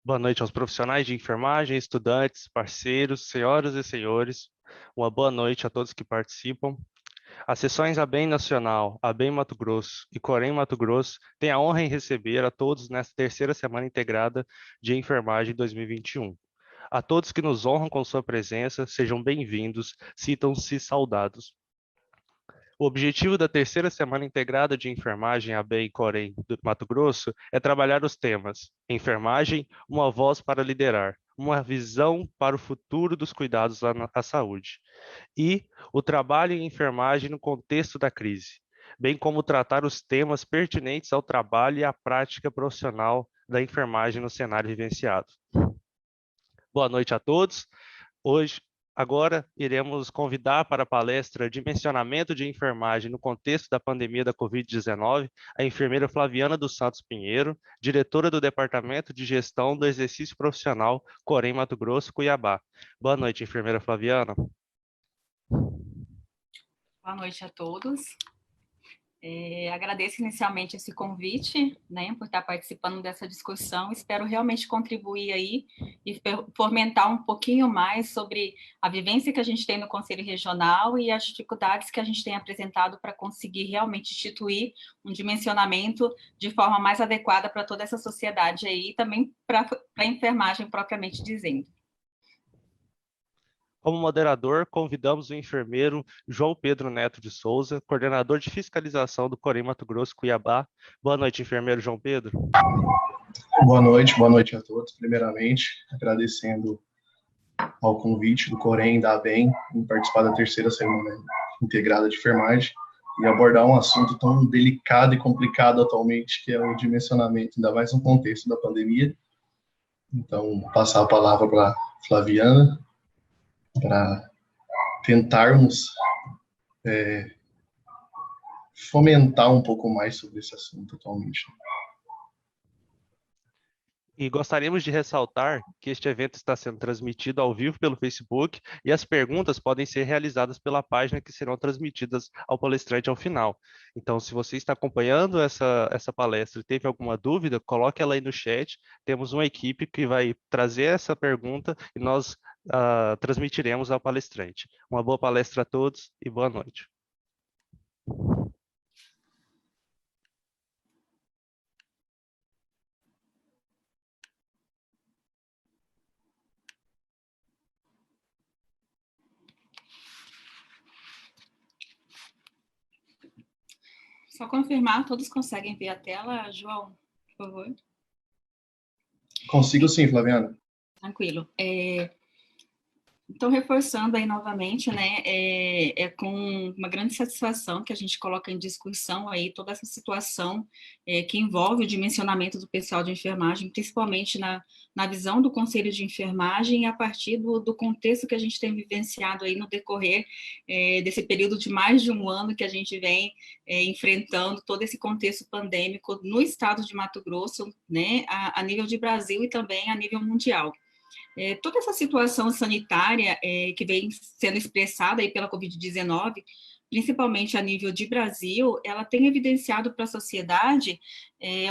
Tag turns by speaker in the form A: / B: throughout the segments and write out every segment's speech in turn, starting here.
A: Boa noite aos profissionais de enfermagem, estudantes, parceiros, senhoras e senhores. Uma boa noite a todos que participam. As sessões ABEM Nacional, ABEM Mato Grosso e Corém Mato Grosso têm a honra em receber a todos nesta terceira Semana Integrada de Enfermagem 2021. A todos que nos honram com sua presença, sejam bem-vindos, sintam-se saudados. O objetivo da terceira Semana Integrada de Enfermagem ABEM Corém do Mato Grosso é trabalhar os temas Enfermagem, uma voz para liderar, uma visão para o futuro dos cuidados à saúde e o trabalho em enfermagem no contexto da crise, bem como tratar os temas pertinentes ao trabalho e à prática profissional da enfermagem no cenário vivenciado. Boa noite a todos. Agora, iremos convidar para a palestra Dimensionamento de Enfermagem no Contexto da Pandemia da Covid-19 a enfermeira Flaviana dos Santos Pinheiro, diretora do Departamento de Gestão do Exercício Profissional Corém Mato Grosso, Cuiabá. Boa noite, enfermeira Flaviana.
B: Boa noite a todos. Agradeço inicialmente esse convite, né, por estar participando dessa discussão. Espero realmente contribuir aí e fomentar um pouquinho mais sobre a vivência que a gente tem no Conselho Regional e as dificuldades que a gente tem apresentado para conseguir realmente instituir um dimensionamento de forma mais adequada para toda essa sociedade aí, e também para a enfermagem propriamente dizendo.
A: Como moderador, convidamos o enfermeiro João Pedro Neto de Souza, coordenador de fiscalização do Corém Mato Grosso, Cuiabá. Boa noite, enfermeiro João Pedro.
C: Boa noite a todos. Primeiramente, agradecendo ao convite do Corém e da ABEM em participar da terceira Semana Integrada de Enfermagem e abordar um assunto tão delicado e complicado atualmente, que é o dimensionamento, ainda mais no contexto da pandemia. Então, vou passar a palavra para a Flaviana, para tentarmos fomentar um pouco mais sobre esse assunto atualmente.
A: E gostaríamos de ressaltar que este evento está sendo transmitido ao vivo pelo Facebook e as perguntas podem ser realizadas pela página que serão transmitidas ao palestrante ao final. Então, se você está acompanhando essa palestra e teve alguma dúvida, coloque ela aí no chat. Temos uma equipe que vai trazer essa pergunta e nós transmitiremos ao palestrante. Uma boa palestra a todos e boa noite.
B: Só confirmar, todos conseguem ver a tela, João, por favor?
C: Consigo sim, Flaviana.
B: Tranquilo. Então, reforçando aí novamente, né, é com uma grande satisfação que a gente coloca em discussão aí toda essa situação que envolve o dimensionamento do pessoal de enfermagem, principalmente na visão do Conselho de Enfermagem, a partir do contexto que a gente tem vivenciado aí no decorrer desse período de mais de um ano que a gente vem enfrentando todo esse contexto pandêmico no estado de Mato Grosso, né, a nível de Brasil e também a nível mundial. Toda essa situação sanitária que vem sendo expressada aí pela Covid-19, principalmente a nível de Brasil, ela tem evidenciado para a sociedade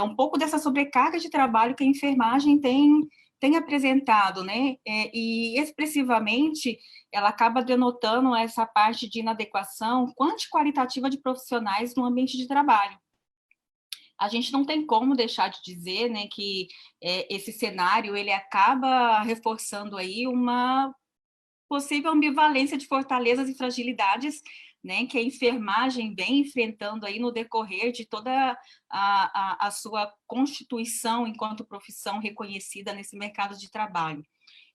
B: um pouco dessa sobrecarga de trabalho que a enfermagem tem apresentado, né? E expressivamente ela acaba denotando essa parte de inadequação quanti-qualitativa de profissionais no ambiente de trabalho. A gente não tem como deixar de dizer, né, que esse cenário ele acaba reforçando aí uma possível ambivalência de fortalezas e fragilidades, né, que a enfermagem vem enfrentando aí no decorrer de toda a sua constituição enquanto profissão reconhecida nesse mercado de trabalho.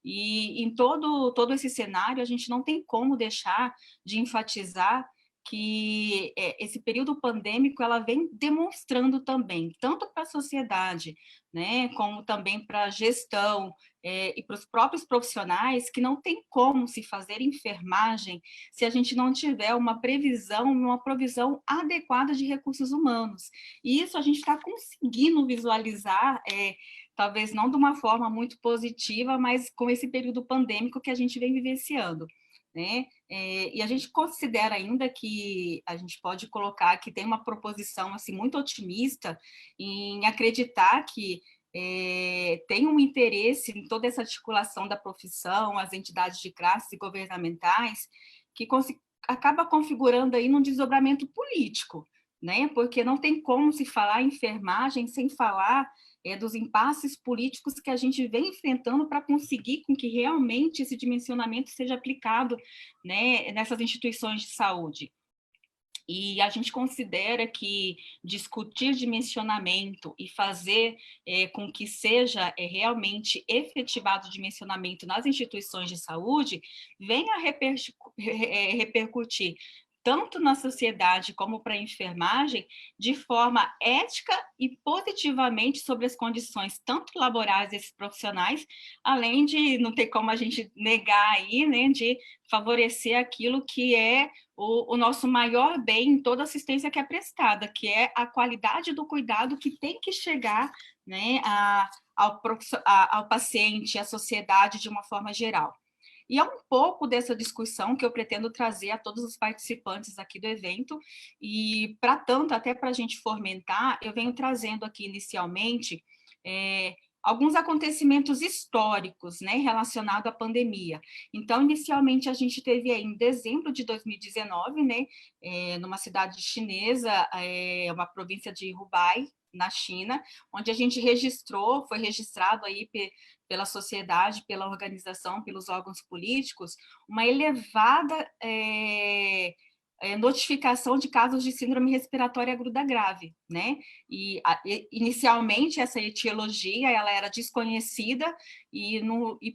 B: E em todo esse cenário, a gente não tem como deixar de enfatizar que esse período pandêmico ela vem demonstrando também, tanto para a sociedade, né, como também para a gestão e para os próprios profissionais, que não tem como se fazer enfermagem se a gente não tiver uma previsão, uma provisão adequada de recursos humanos. E isso a gente está conseguindo visualizar, talvez não de uma forma muito positiva, mas com esse período pandêmico que a gente vem vivenciando, né? E a gente considera ainda que a gente pode colocar que tem uma proposição assim muito otimista em acreditar que tem um interesse em toda essa articulação da profissão, as entidades de classe governamentais, que acaba configurando aí num desdobramento político, né? Porque não tem como se falar em enfermagem sem falar dos impasses políticos que a gente vem enfrentando para conseguir com que realmente esse dimensionamento seja aplicado, né, nessas instituições de saúde. E a gente considera que discutir dimensionamento e fazer com que seja realmente efetivado o dimensionamento nas instituições de saúde venha a repercutir tanto na sociedade como para a enfermagem, de forma ética e positivamente sobre as condições tanto laborais desses profissionais, além de, não ter como a gente negar aí, né, de favorecer aquilo que é o nosso maior bem em toda assistência que é prestada, que é a qualidade do cuidado que tem que chegar, né, ao paciente, à sociedade de uma forma geral. E é um pouco dessa discussão que eu pretendo trazer a todos os participantes aqui do evento, e, para tanto, até para a gente fomentar, eu venho trazendo aqui inicialmente alguns acontecimentos históricos, né, relacionados à pandemia. Então, inicialmente, a gente teve aí, em dezembro de 2019, né, numa cidade chinesa, uma província de Hubei, na China, onde a gente foi registrado aí pela sociedade, pela organização, pelos órgãos políticos, uma elevada notificação de casos de síndrome respiratória aguda grave, né? E inicialmente essa etiologia ela era desconhecida e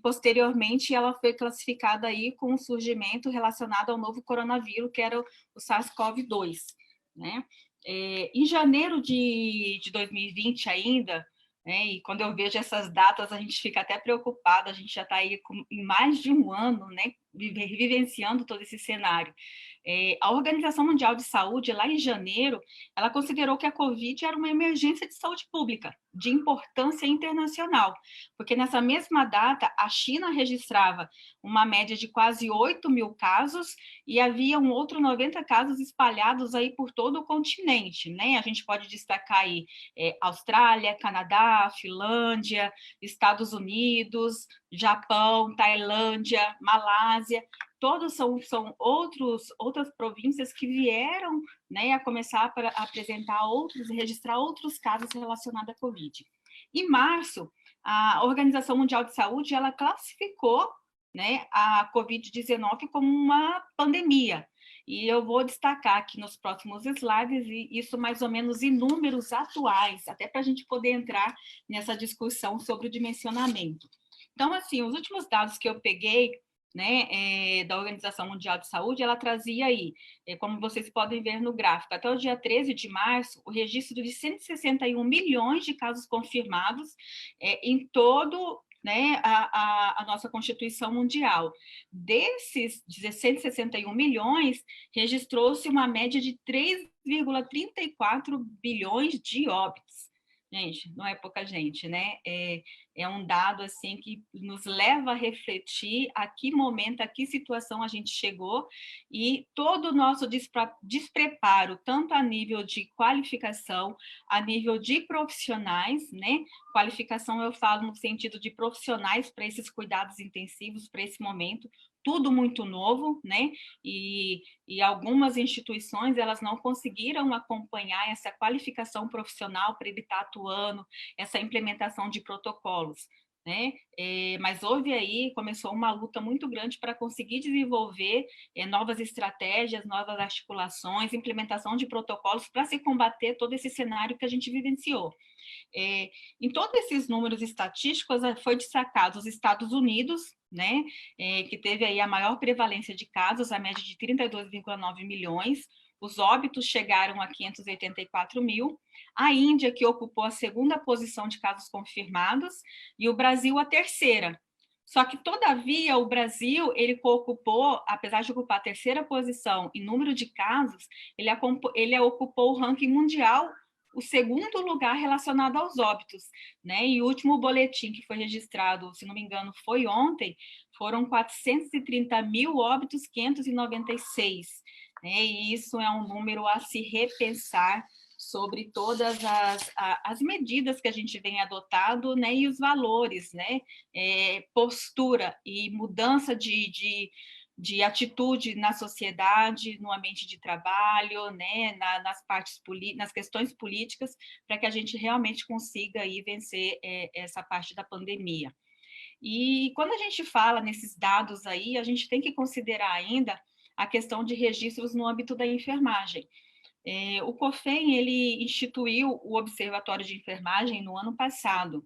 B: posteriormente ela foi classificada aí com um surgimento relacionado ao novo coronavírus, que era o SARS-CoV-2, né? Em janeiro de 2020 ainda, né, e quando eu vejo essas datas a gente fica até preocupado, a gente já está aí em mais de um ano, né, vivenciando todo esse cenário. A Organização Mundial de Saúde, lá em janeiro, ela considerou que a Covid era uma emergência de saúde pública, de importância internacional, porque nessa mesma data, a China registrava uma média de quase 8 mil casos e havia um outro 90 casos espalhados aí por todo o continente, né? A gente pode destacar aí Austrália, Canadá, Finlândia, Estados Unidos, Japão, Tailândia, Malásia, todos são outras províncias que vieram, né, a começar a apresentar registrar outros casos relacionados à Covid. Em março, a Organização Mundial de Saúde, ela classificou, né, a Covid-19 como uma pandemia. E eu vou destacar aqui nos próximos slides, e isso mais ou menos em números atuais, até para a gente poder entrar nessa discussão sobre o dimensionamento. Então, assim, os últimos dados que eu peguei, né, da Organização Mundial de Saúde, ela trazia aí, como vocês podem ver no gráfico, até o dia 13 de março, o registro de 161 milhões de casos confirmados em todo, né, a nossa Constituição Mundial. Desses 161 milhões, registrou-se uma média de 3,34 bilhões de óbitos. Gente, não é pouca gente, né? É um dado assim que nos leva a refletir a que momento, a que situação a gente chegou, e todo o nosso despreparo, tanto a nível de qualificação, a nível de profissionais, né? Qualificação eu falo no sentido de profissionais para esses cuidados intensivos, para esse momento, tudo muito novo, né? E algumas instituições elas não conseguiram acompanhar essa qualificação profissional para ele estar atuando, essa implementação de protocolos, né? Mas houve aí, começou uma luta muito grande para conseguir desenvolver novas estratégias, novas articulações, implementação de protocolos para se combater todo esse cenário que a gente vivenciou. Em todos esses números estatísticos, foi destacado os Estados Unidos, né, que teve aí a maior prevalência de casos, a média de 32,9 milhões, os óbitos chegaram a 584 mil, a Índia, que ocupou a segunda posição de casos confirmados, e o Brasil a terceira. Só que, todavia, o Brasil, ele ocupou, apesar de ocupar a terceira posição em número de casos, ele ocupou o ranking mundial, o segundo lugar relacionado aos óbitos, né? E o último boletim que foi registrado, se não me engano, foi ontem, foram 430 mil óbitos, 596, né? E isso é um número a se repensar sobre todas as medidas que a gente vem adotado, né, e os valores, né, postura e mudança de atitude na sociedade, no ambiente de trabalho, né, nas questões políticas, para que a gente realmente consiga aí vencer essa parte da pandemia. E quando a gente fala nesses dados aí, a gente tem que considerar ainda a questão de registros no âmbito da enfermagem. O COFEN, ele instituiu o Observatório de Enfermagem no ano passado,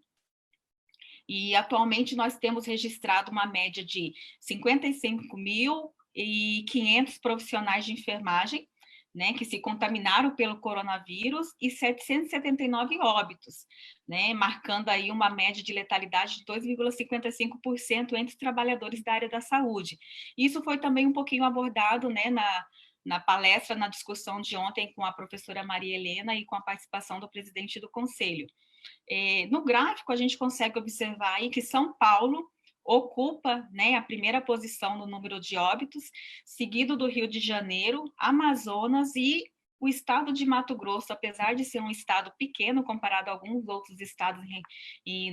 B: e atualmente nós temos registrado uma média de 55.500 profissionais de enfermagem, né, que se contaminaram pelo coronavírus, e 779 óbitos, né, marcando aí uma média de letalidade de 2,55% entre os trabalhadores da área da saúde. Isso foi também um pouquinho abordado, né, na palestra, na discussão de ontem com a professora Maria Helena e com a participação do presidente do Conselho. No gráfico, a gente consegue observar aí que São Paulo ocupa, né, a primeira posição no número de óbitos, seguido do Rio de Janeiro, Amazonas e o estado de Mato Grosso, apesar de ser um estado pequeno comparado a alguns outros estados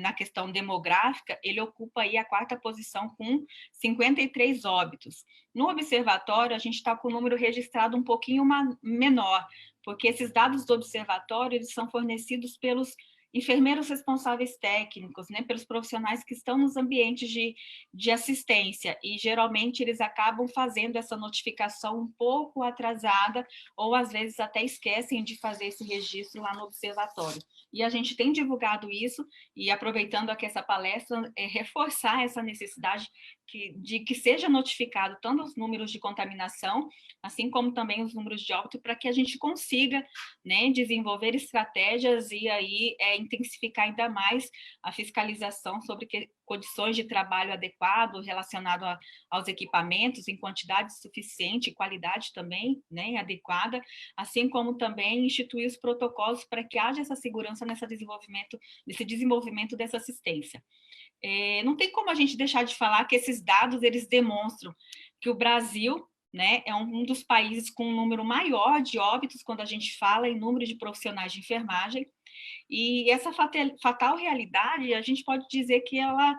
B: na questão demográfica, ele ocupa aí a quarta posição com 53 óbitos. No observatório, a gente está com o número registrado um pouquinho menor, porque esses dados do observatório eles são fornecidos pelos enfermeiros responsáveis técnicos, né, pelos profissionais que estão nos ambientes de assistência, e geralmente eles acabam fazendo essa notificação um pouco atrasada, ou às vezes até esquecem de fazer esse registro lá no observatório. E a gente tem divulgado isso, e aproveitando aqui essa palestra, reforçar essa necessidade de que seja notificado tanto os números de contaminação, assim como também os números de óbito, para que a gente consiga, né, desenvolver estratégias e aí intensificar ainda mais a fiscalização sobre condições de trabalho adequado relacionado aos equipamentos em quantidade suficiente, qualidade também, né, adequada, assim como também instituir os protocolos para que haja essa segurança nesse desenvolvimento dessa assistência. Não tem como a gente deixar de falar que esses dados eles demonstram que o Brasil, né, é um dos países com um número maior de óbitos quando a gente fala em número de profissionais de enfermagem, e essa fatal realidade, a gente pode dizer que ela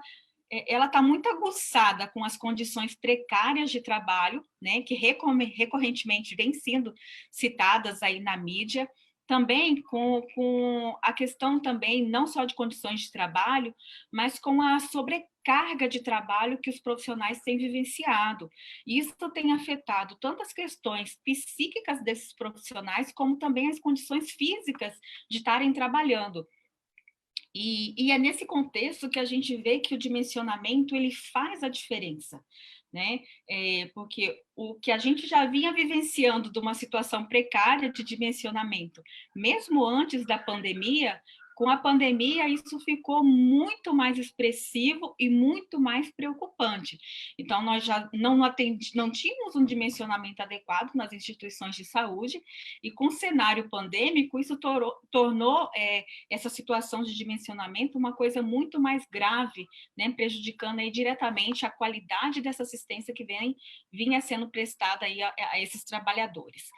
B: está muito aguçada com as condições precárias de trabalho, né, que recorrentemente vêm sendo citadas aí na mídia, também com a questão também não só de condições de trabalho, mas com a sobrecarga de trabalho que os profissionais têm vivenciado. Isso tem afetado tanto as questões psíquicas desses profissionais, como também as condições físicas de estarem trabalhando. E é nesse contexto que a gente vê que o dimensionamento ele faz a diferença, né? Porque o que a gente já vinha vivenciando de uma situação precária de dimensionamento, mesmo antes da pandemia, com a pandemia isso ficou muito mais expressivo e muito mais preocupante. Então, nós já não tínhamos um dimensionamento adequado nas instituições de saúde, e com o cenário pandêmico, isso tornou essa situação de dimensionamento uma coisa muito mais grave, né, prejudicando aí diretamente a qualidade dessa assistência que vinha sendo prestada aí a esses trabalhadores.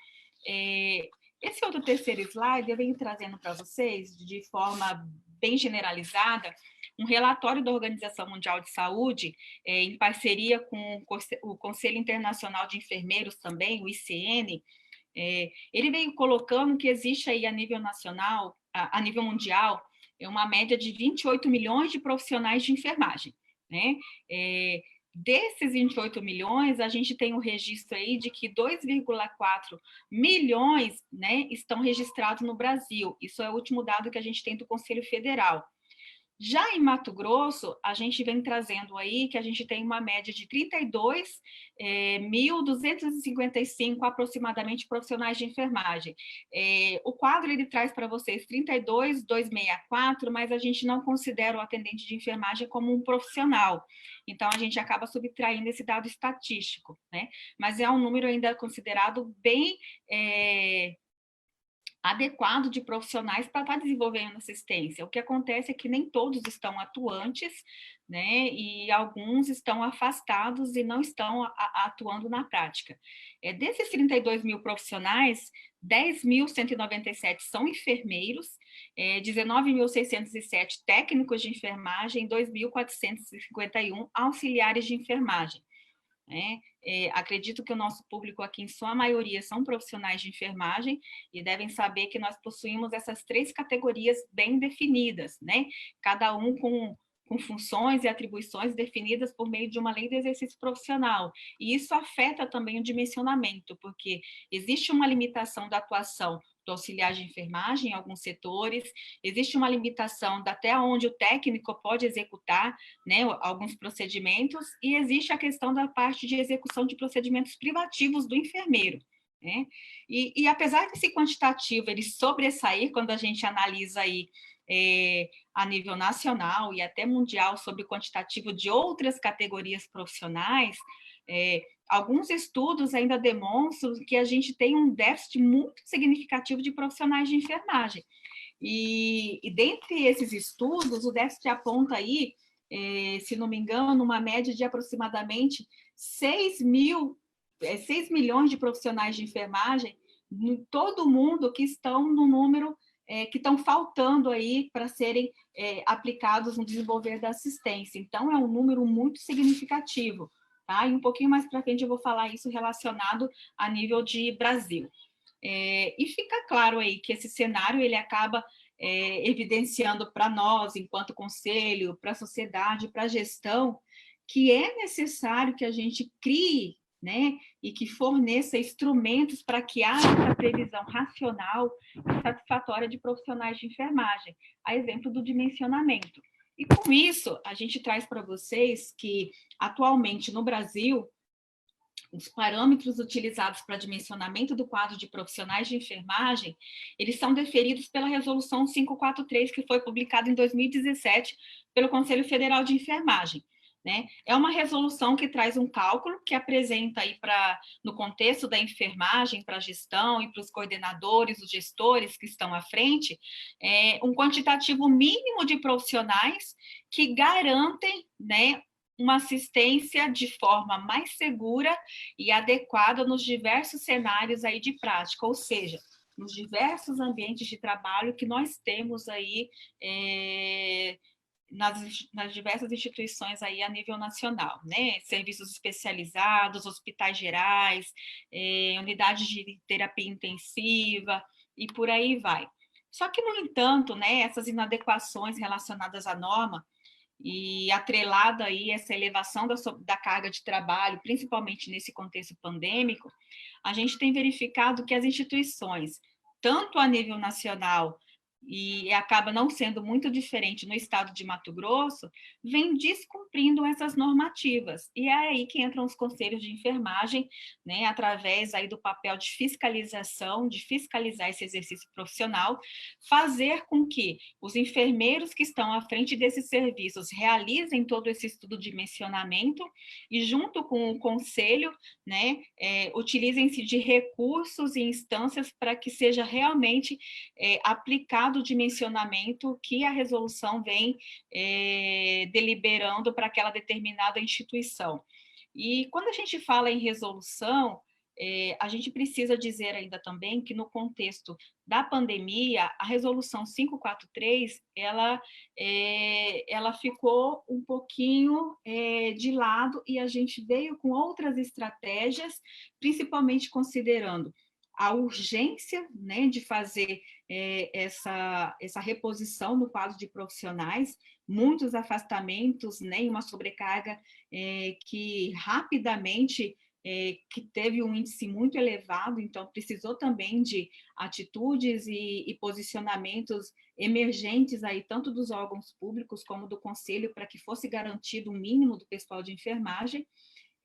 B: Esse outro terceiro slide eu venho trazendo para vocês, de forma bem generalizada, um relatório da Organização Mundial de Saúde, em parceria com o Conselho Internacional de Enfermeiros também, o ICN, ele veio colocando que existe aí a nível nacional, a nível mundial, uma média de 28 milhões de profissionais de enfermagem, né? Desses 28 milhões, a gente tem um registro aí de que 2,4 milhões, né, estão registrados no Brasil. Isso é o último dado que a gente tem do Conselho Federal. Já em Mato Grosso, a gente vem trazendo aí que a gente tem uma média de 32.255 aproximadamente profissionais de enfermagem. O quadro ele traz para vocês 32.264, mas a gente não considera o atendente de enfermagem como um profissional. Então, a gente acaba subtraindo esse dado estatístico, né? Mas é um número ainda considerado bem adequado de profissionais para estar desenvolvendo assistência. O que acontece é que nem todos estão atuantes, né, e alguns estão afastados e não estão atuando na prática. Desses 32 mil profissionais, 10.197 são enfermeiros, 19.607 técnicos de enfermagem, 2.451 auxiliares de enfermagem. Né? Acredito que o nosso público aqui, em sua maioria, são profissionais de enfermagem e devem saber que nós possuímos essas 3 categorias bem definidas, né? Cada um com funções e atribuições definidas por meio de uma lei de exercício profissional. E isso afeta também o dimensionamento, porque existe uma limitação da atuação do auxiliar de enfermagem em alguns setores, existe uma limitação até onde o técnico pode executar, né, alguns procedimentos, e existe a questão da parte de execução de procedimentos privativos do enfermeiro. Né? E apesar desse quantitativo ele sobressair quando a gente analisa aí a nível nacional e até mundial sobre o quantitativo de outras categorias profissionais, alguns estudos ainda demonstram que a gente tem um déficit muito significativo de profissionais de enfermagem. E dentre esses estudos, o déficit aponta aí, se não me engano, uma média de aproximadamente 6 milhões de profissionais de enfermagem em todo o mundo que estão no número, que estão faltando aí para serem aplicados no desenvolver da assistência. Então, é um número muito significativo. Tá? E um pouquinho mais para frente eu vou falar isso relacionado a nível de Brasil. E fica claro aí que esse cenário ele acaba evidenciando para nós, enquanto conselho, para a sociedade, para a gestão, que é necessário que a gente crie, né, e que forneça instrumentos para que haja essa previsão racional e satisfatória de profissionais de enfermagem, a exemplo do dimensionamento. E com isso, a gente traz para vocês que, atualmente, no Brasil, os parâmetros utilizados para dimensionamento do quadro de profissionais de enfermagem, eles são deferidos pela Resolução 543, que foi publicada em 2017 pelo Conselho Federal de Enfermagem. Né? É uma resolução que traz um cálculo que apresenta aí no contexto da enfermagem, para a gestão e para os coordenadores, os gestores que estão à frente, um quantitativo mínimo de profissionais que garantem, né, uma assistência de forma mais segura e adequada nos diversos cenários aí de prática, ou seja, nos diversos ambientes de trabalho que nós temos aí nas diversas instituições aí a nível nacional, né? Serviços especializados, hospitais gerais, unidades de terapia intensiva e por aí vai. Só que, no entanto, né, essas inadequações relacionadas à norma e atrelada aí essa elevação da carga de trabalho, principalmente nesse contexto pandêmico, a gente tem verificado que as instituições, tanto a nível nacional e acaba não sendo muito diferente no estado de Mato Grosso, vem descumprindo essas normativas. E é aí que entram os conselhos de enfermagem, né, através aí do papel de fiscalização, de fiscalizar esse exercício profissional, fazer com que os enfermeiros que estão à frente desses serviços realizem todo esse estudo de dimensionamento e, junto com o conselho, né, utilizem-se de recursos e instâncias para que seja realmente aplicado o dimensionamento que a resolução vem deliberando para aquela determinada instituição. E quando a gente fala em resolução, a gente precisa dizer ainda também que no contexto da pandemia, a resolução 543, ela ficou um pouquinho de lado e a gente veio com outras estratégias, principalmente considerando a urgência, né, de fazer essa reposição no quadro de profissionais, muitos afastamentos, né, e uma sobrecarga que rapidamente que teve um índice muito elevado, então precisou também de atitudes e posicionamentos emergentes aí, tanto dos órgãos públicos como do conselho, para que fosse garantido o mínimo do pessoal de enfermagem,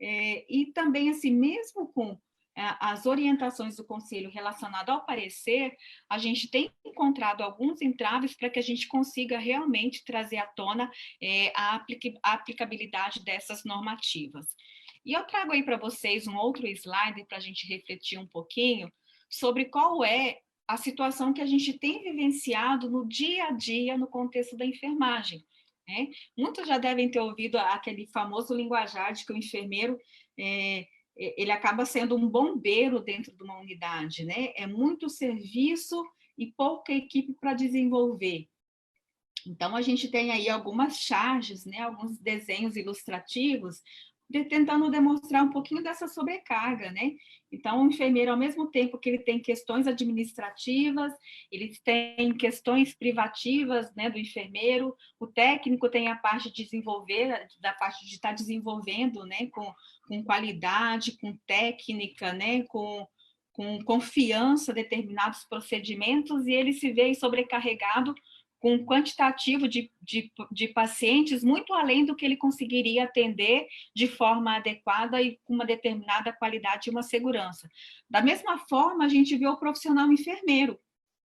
B: e também, assim, mesmo com as orientações do Conselho relacionado ao parecer, a gente tem encontrado alguns entraves para que a gente consiga realmente trazer à tona a aplicabilidade dessas normativas. E eu trago aí para vocês um outro slide para a gente refletir um pouquinho sobre qual é a situação que a gente tem vivenciado no dia a dia no contexto da enfermagem, né? Muitos já devem ter ouvido aquele famoso linguajar de que o enfermeiro ele acaba sendo um bombeiro dentro de uma unidade, né? É muito serviço e pouca equipe para desenvolver. Então, a gente tem aí algumas charges, né, alguns desenhos ilustrativos, tentando demonstrar um pouquinho dessa sobrecarga, né? Então, o enfermeiro, ao mesmo tempo que ele tem questões administrativas, ele tem questões privativas, né, do enfermeiro, o técnico tem a parte de desenvolver, da parte de estar desenvolvendo, né, com qualidade, com técnica, né, com confiança, determinados procedimentos, e ele se vê sobrecarregado com um quantitativo de pacientes muito além do que ele conseguiria atender de forma adequada e com uma determinada qualidade e uma segurança. Da mesma forma, a gente vê o profissional enfermeiro,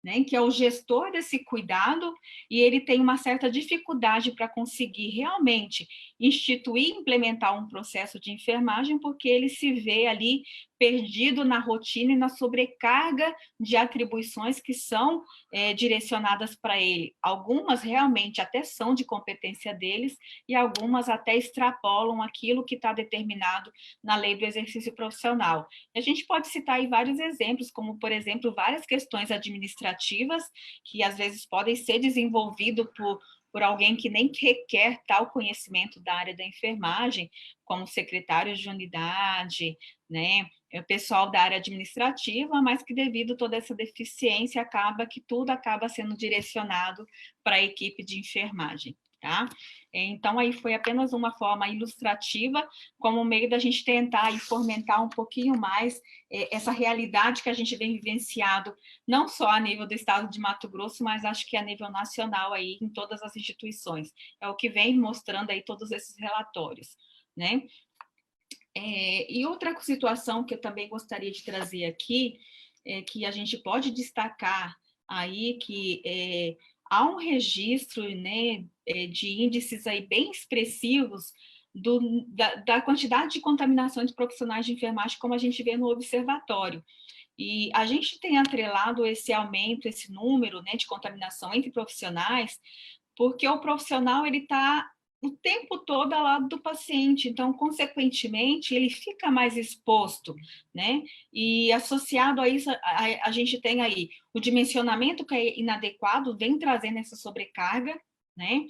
B: né, que é o gestor desse cuidado, e ele tem uma certa dificuldade para conseguir realmente instituir e implementar um processo de enfermagem, porque ele se vê ali perdido na rotina e na sobrecarga de atribuições que são direcionadas para ele. Algumas realmente até são de competência deles e algumas até extrapolam aquilo que está determinado na lei do exercício profissional. E a gente pode citar aí vários exemplos, como, por exemplo, várias questões administrativas que às vezes podem ser desenvolvidas por alguém que nem requer tal conhecimento da área da enfermagem, como secretários de unidade, né, o pessoal da área administrativa, mas que devido a toda essa deficiência, acaba que tudo acaba sendo direcionado para a equipe de enfermagem, tá? Então, aí foi apenas uma forma ilustrativa, como meio da gente tentar fomentar um pouquinho mais essa realidade que a gente vem vivenciado, não só a nível do estado de Mato Grosso, mas acho que a nível nacional aí, em todas as instituições. É o que vem mostrando aí todos esses relatórios, né? E outra situação que eu também gostaria de trazer aqui, que a gente pode destacar aí, que há um registro, né, de índices aí bem expressivos da quantidade de contaminação de profissionais de enfermagem, como a gente vê no observatório. E a gente tem atrelado esse aumento, esse número, né, de contaminação entre profissionais, porque o profissional ele está o tempo todo ao lado do paciente, então, consequentemente, ele fica mais exposto, né? E associado a isso, a gente tem aí o dimensionamento que é inadequado, vem trazendo essa sobrecarga, né?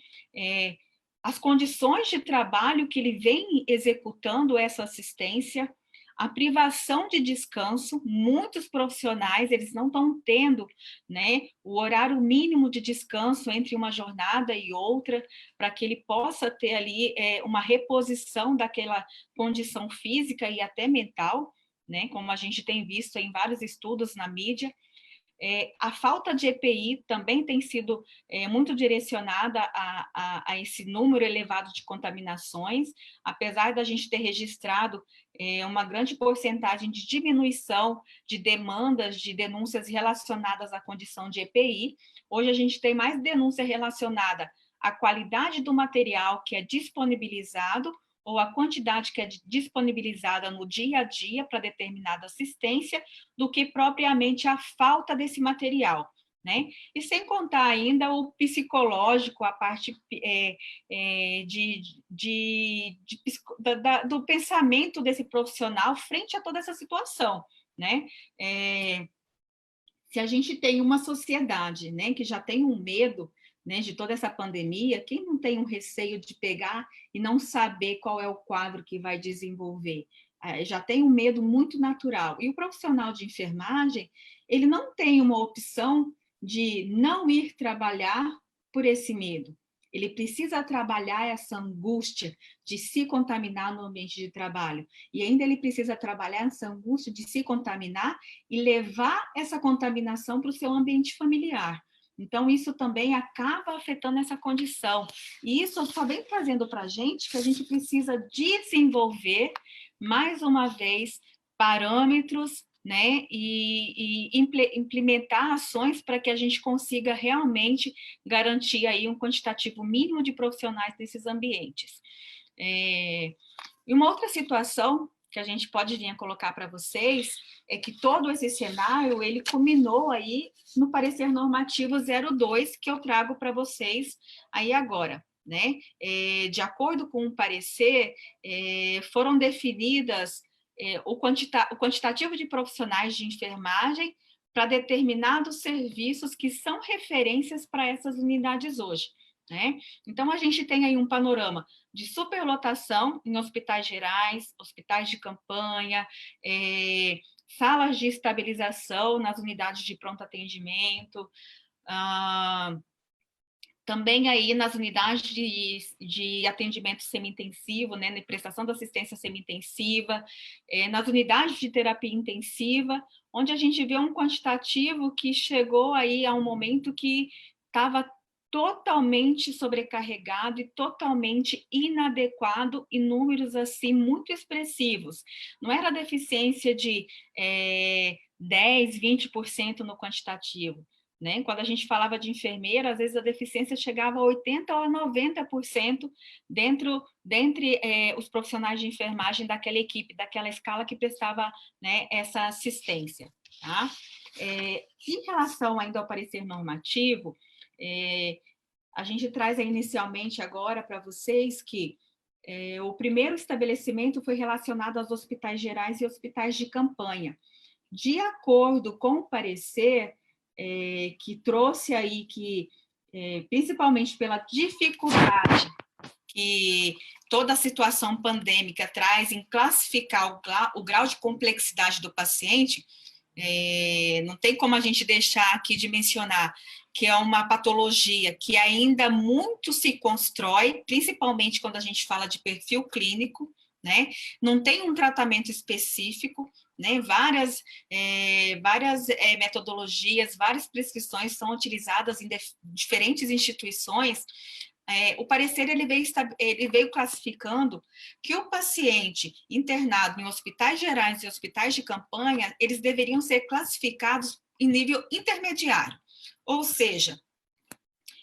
B: As condições de trabalho que ele vem executando essa assistência, a privação de descanso, muitos profissionais, eles não estão tendo, né, o horário mínimo de descanso entre uma jornada e outra, para que ele possa ter ali uma reposição daquela condição física e até mental, né, como a gente tem visto em vários estudos na mídia. A falta de EPI também tem sido muito direcionada a esse número elevado de contaminações, apesar da gente ter registrado uma grande porcentagem de diminuição de demandas, de denúncias relacionadas à condição de EPI. Hoje a gente tem mais denúncia relacionada à qualidade do material que é disponibilizado ou a quantidade que é disponibilizada no dia a dia para determinada assistência, do que propriamente a falta desse material, né? E sem contar ainda o psicológico, a parte do pensamento desse profissional frente a toda essa situação, né? Se a gente tem uma sociedade, né, que já tem um medo, né, de toda essa pandemia, quem não tem um receio de pegar e não saber qual é o quadro que vai desenvolver? Já tem um medo muito natural. E o profissional de enfermagem, ele não tem uma opção de não ir trabalhar por esse medo. Ele precisa trabalhar essa angústia de se contaminar no ambiente de trabalho. E ainda ele precisa trabalhar essa angústia de se contaminar e levar essa contaminação para o seu ambiente familiar. Então, isso também acaba afetando essa condição. E isso só vem trazendo para a gente que a gente precisa desenvolver, mais uma vez, parâmetros, né, e implementar ações para que a gente consiga realmente garantir aí um quantitativo mínimo de profissionais nesses ambientes. E uma outra situação que a gente pode vir a colocar para vocês é que todo esse cenário, ele culminou aí no parecer normativo 02, que eu trago para vocês aí agora, né? De acordo com o parecer, foram definidas o quantitativo de profissionais de enfermagem para determinados serviços que são referências para essas unidades hoje, né? Então, a gente tem aí um panorama de superlotação em hospitais gerais, hospitais de campanha, salas de estabilização nas unidades de pronto atendimento, também aí nas unidades de atendimento semi-intensivo, né, de prestação de assistência semi-intensiva, nas unidades de terapia intensiva, onde a gente vê um quantitativo que chegou aí a um momento que estava totalmente sobrecarregado e totalmente inadequado em números assim muito expressivos. Não era deficiência de 10, 20% no quantitativo, né? Quando a gente falava de enfermeira, às vezes a deficiência chegava a 80% ou a 90% dentre os profissionais de enfermagem daquela equipe, daquela escala que prestava, né, essa assistência. Tá? Em relação ainda ao parecer normativo, a gente traz aí inicialmente agora para vocês que o primeiro estabelecimento foi relacionado aos hospitais gerais e hospitais de campanha. De acordo com o parecer, que trouxe aí que, principalmente pela dificuldade que toda a situação pandêmica traz em classificar o grau de complexidade do paciente, não tem como a gente deixar aqui de mencionar que é uma patologia que ainda muito se constrói, principalmente quando a gente fala de perfil clínico, né? Não tem um tratamento específico, né? Várias metodologias, várias prescrições são utilizadas em diferentes instituições. O parecer ele veio classificando que o paciente internado em hospitais gerais e hospitais de campanha, eles deveriam ser classificados em nível intermediário, ou seja,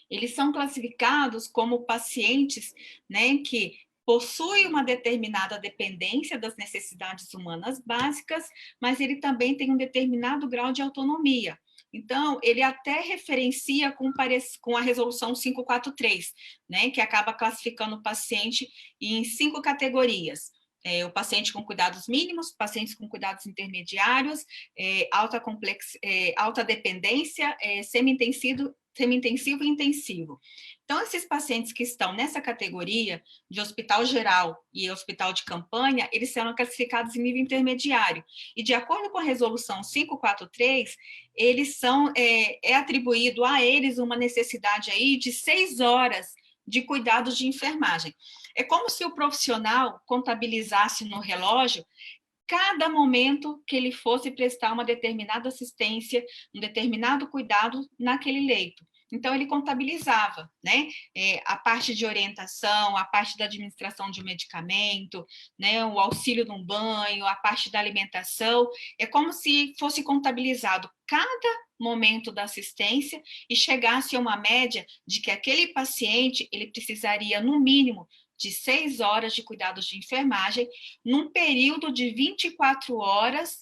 B: eles são classificados como pacientes, né, que possui uma determinada dependência das necessidades humanas básicas, mas ele também tem um determinado grau de autonomia. Então, ele até referencia com a resolução 543, né, que acaba classificando o paciente em 5 categorias. O paciente com cuidados mínimos, pacientes com cuidados intermediários, alta dependência, semi-intensivo e intensivo. Então, esses pacientes que estão nessa categoria de hospital geral e hospital de campanha, eles serão classificados em nível intermediário. E, de acordo com a resolução 543, eles é atribuído a eles uma necessidade aí de 6 horas de cuidados de enfermagem. É como se o profissional contabilizasse no relógio cada momento que ele fosse prestar uma determinada assistência, um determinado cuidado naquele leito. Então, ele contabilizava, né, a parte de orientação, a parte da administração de um medicamento, né, o auxílio num banho, a parte da alimentação. É como se fosse contabilizado cada momento da assistência e chegasse a uma média de que aquele paciente ele precisaria, no mínimo, de 6 horas de cuidados de enfermagem, num período de 24 horas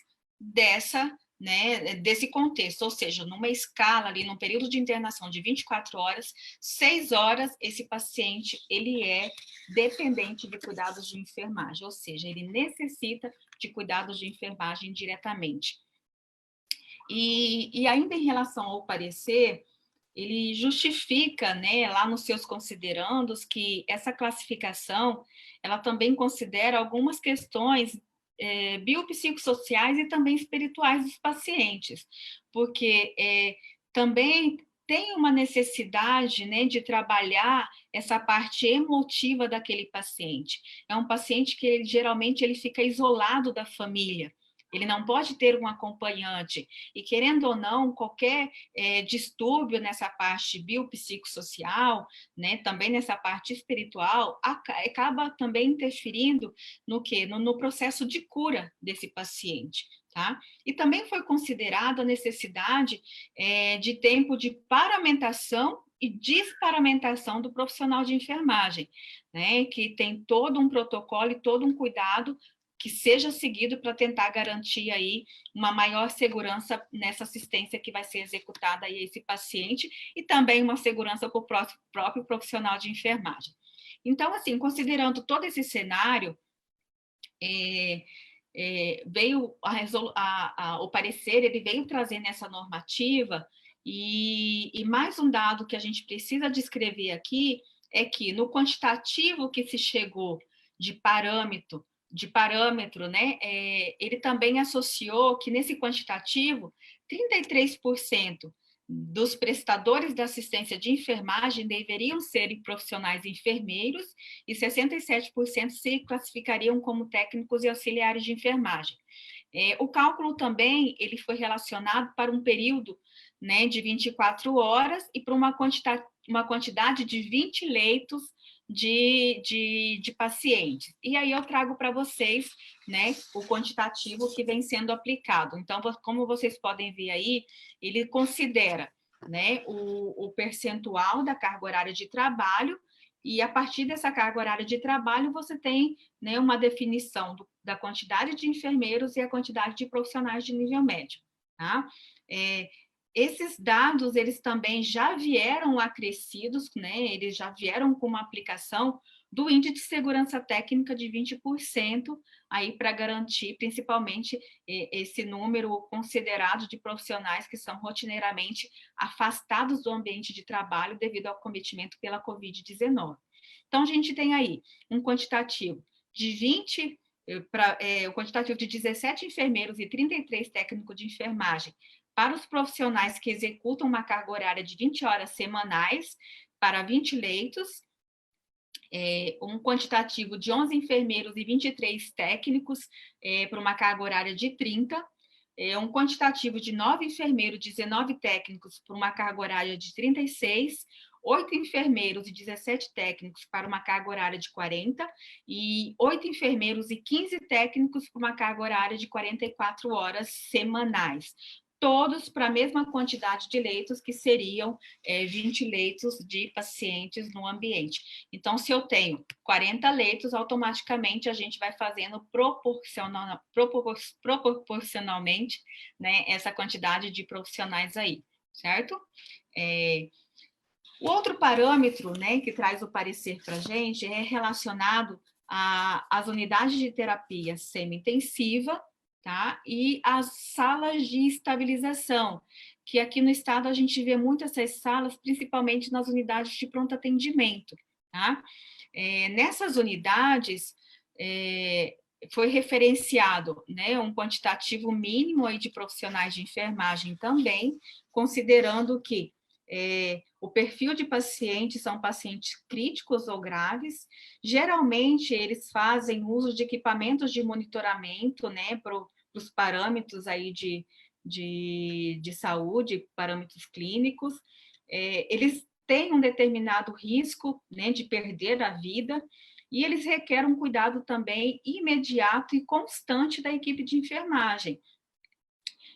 B: desse contexto, ou seja, numa escala ali, num período de internação de 24 horas, 6 horas, esse paciente, ele é dependente de cuidados de enfermagem, ou seja, ele necessita de cuidados de enfermagem diretamente. E ainda em relação ao parecer, ele justifica, né, lá nos seus considerandos, que essa classificação, ela também considera algumas questões biopsicossociais e também espirituais dos pacientes, porque também tem uma necessidade, né, de trabalhar essa parte emotiva daquele paciente. É um paciente que geralmente ele fica isolado da família, ele não pode ter um acompanhante, e querendo ou não, qualquer distúrbio nessa parte biopsicossocial, né, também nessa parte espiritual, acaba também interferindo no quê? No processo de cura desse paciente. Tá? E também foi considerada a necessidade de tempo de paramentação e desparamentação do profissional de enfermagem, né, que tem todo um protocolo e todo um cuidado que seja seguido para tentar garantir aí uma maior segurança nessa assistência que vai ser executada aí a esse paciente e também uma segurança para o próprio profissional de enfermagem. Então, assim, considerando todo esse cenário, veio o parecer, ele veio trazendo essa normativa e mais um dado que a gente precisa descrever aqui é que no quantitativo que se chegou de parâmetro, né, ele também associou que nesse quantitativo, 33% dos prestadores da assistência de enfermagem deveriam ser profissionais enfermeiros e 67% se classificariam como técnicos e auxiliares de enfermagem. O cálculo também ele foi relacionado para um período, né, de 24 horas e para uma quantidade de 20 leitos de pacientes. E aí eu trago para vocês, né, o quantitativo que vem sendo aplicado. Então, como vocês podem ver aí, ele considera, né, o percentual da carga horária de trabalho, e a partir dessa carga horária de trabalho, você tem, né, uma definição da quantidade de enfermeiros e a quantidade de profissionais de nível médio, tá? Esses dados, eles também já vieram acrescidos, né? Eles já vieram com uma aplicação do índice de segurança técnica de 20%, aí para garantir, principalmente, esse número considerado de profissionais que são rotineiramente afastados do ambiente de trabalho devido ao acometimento pela Covid-19. Então, a gente tem aí um quantitativo de o quantitativo de 17 enfermeiros e 33 técnicos de enfermagem para os profissionais que executam uma carga horária de 20 horas semanais para 20 leitos, um quantitativo de 11 enfermeiros e 23 técnicos para uma carga horária de 30, um quantitativo de 9 enfermeiros e 19 técnicos para uma carga horária de 36, 8 enfermeiros e 17 técnicos para uma carga horária de 40 e 8 enfermeiros e 15 técnicos para uma carga horária de 44 horas semanais. Todos para a mesma quantidade de leitos, que seriam 20 leitos de pacientes no ambiente. Então, se eu tenho 40 leitos, automaticamente a gente vai fazendo proporcionalmente, né, essa quantidade de profissionais aí, certo? O outro parâmetro, né, que traz o parecer para a gente é relacionado às unidades de terapia semi-intensiva, tá? E as salas de estabilização, que aqui no estado a gente vê muito essas salas, principalmente nas unidades de pronto atendimento, tá? Nessas unidades, foi referenciado, né, um quantitativo mínimo aí de profissionais de enfermagem também, considerando que o perfil de pacientes são pacientes críticos ou graves. Geralmente, eles fazem uso de equipamentos de monitoramento, né, para os parâmetros aí de saúde, parâmetros clínicos. Eles têm um determinado risco, né, de perder a vida, e eles requerem um cuidado também imediato e constante da equipe de enfermagem.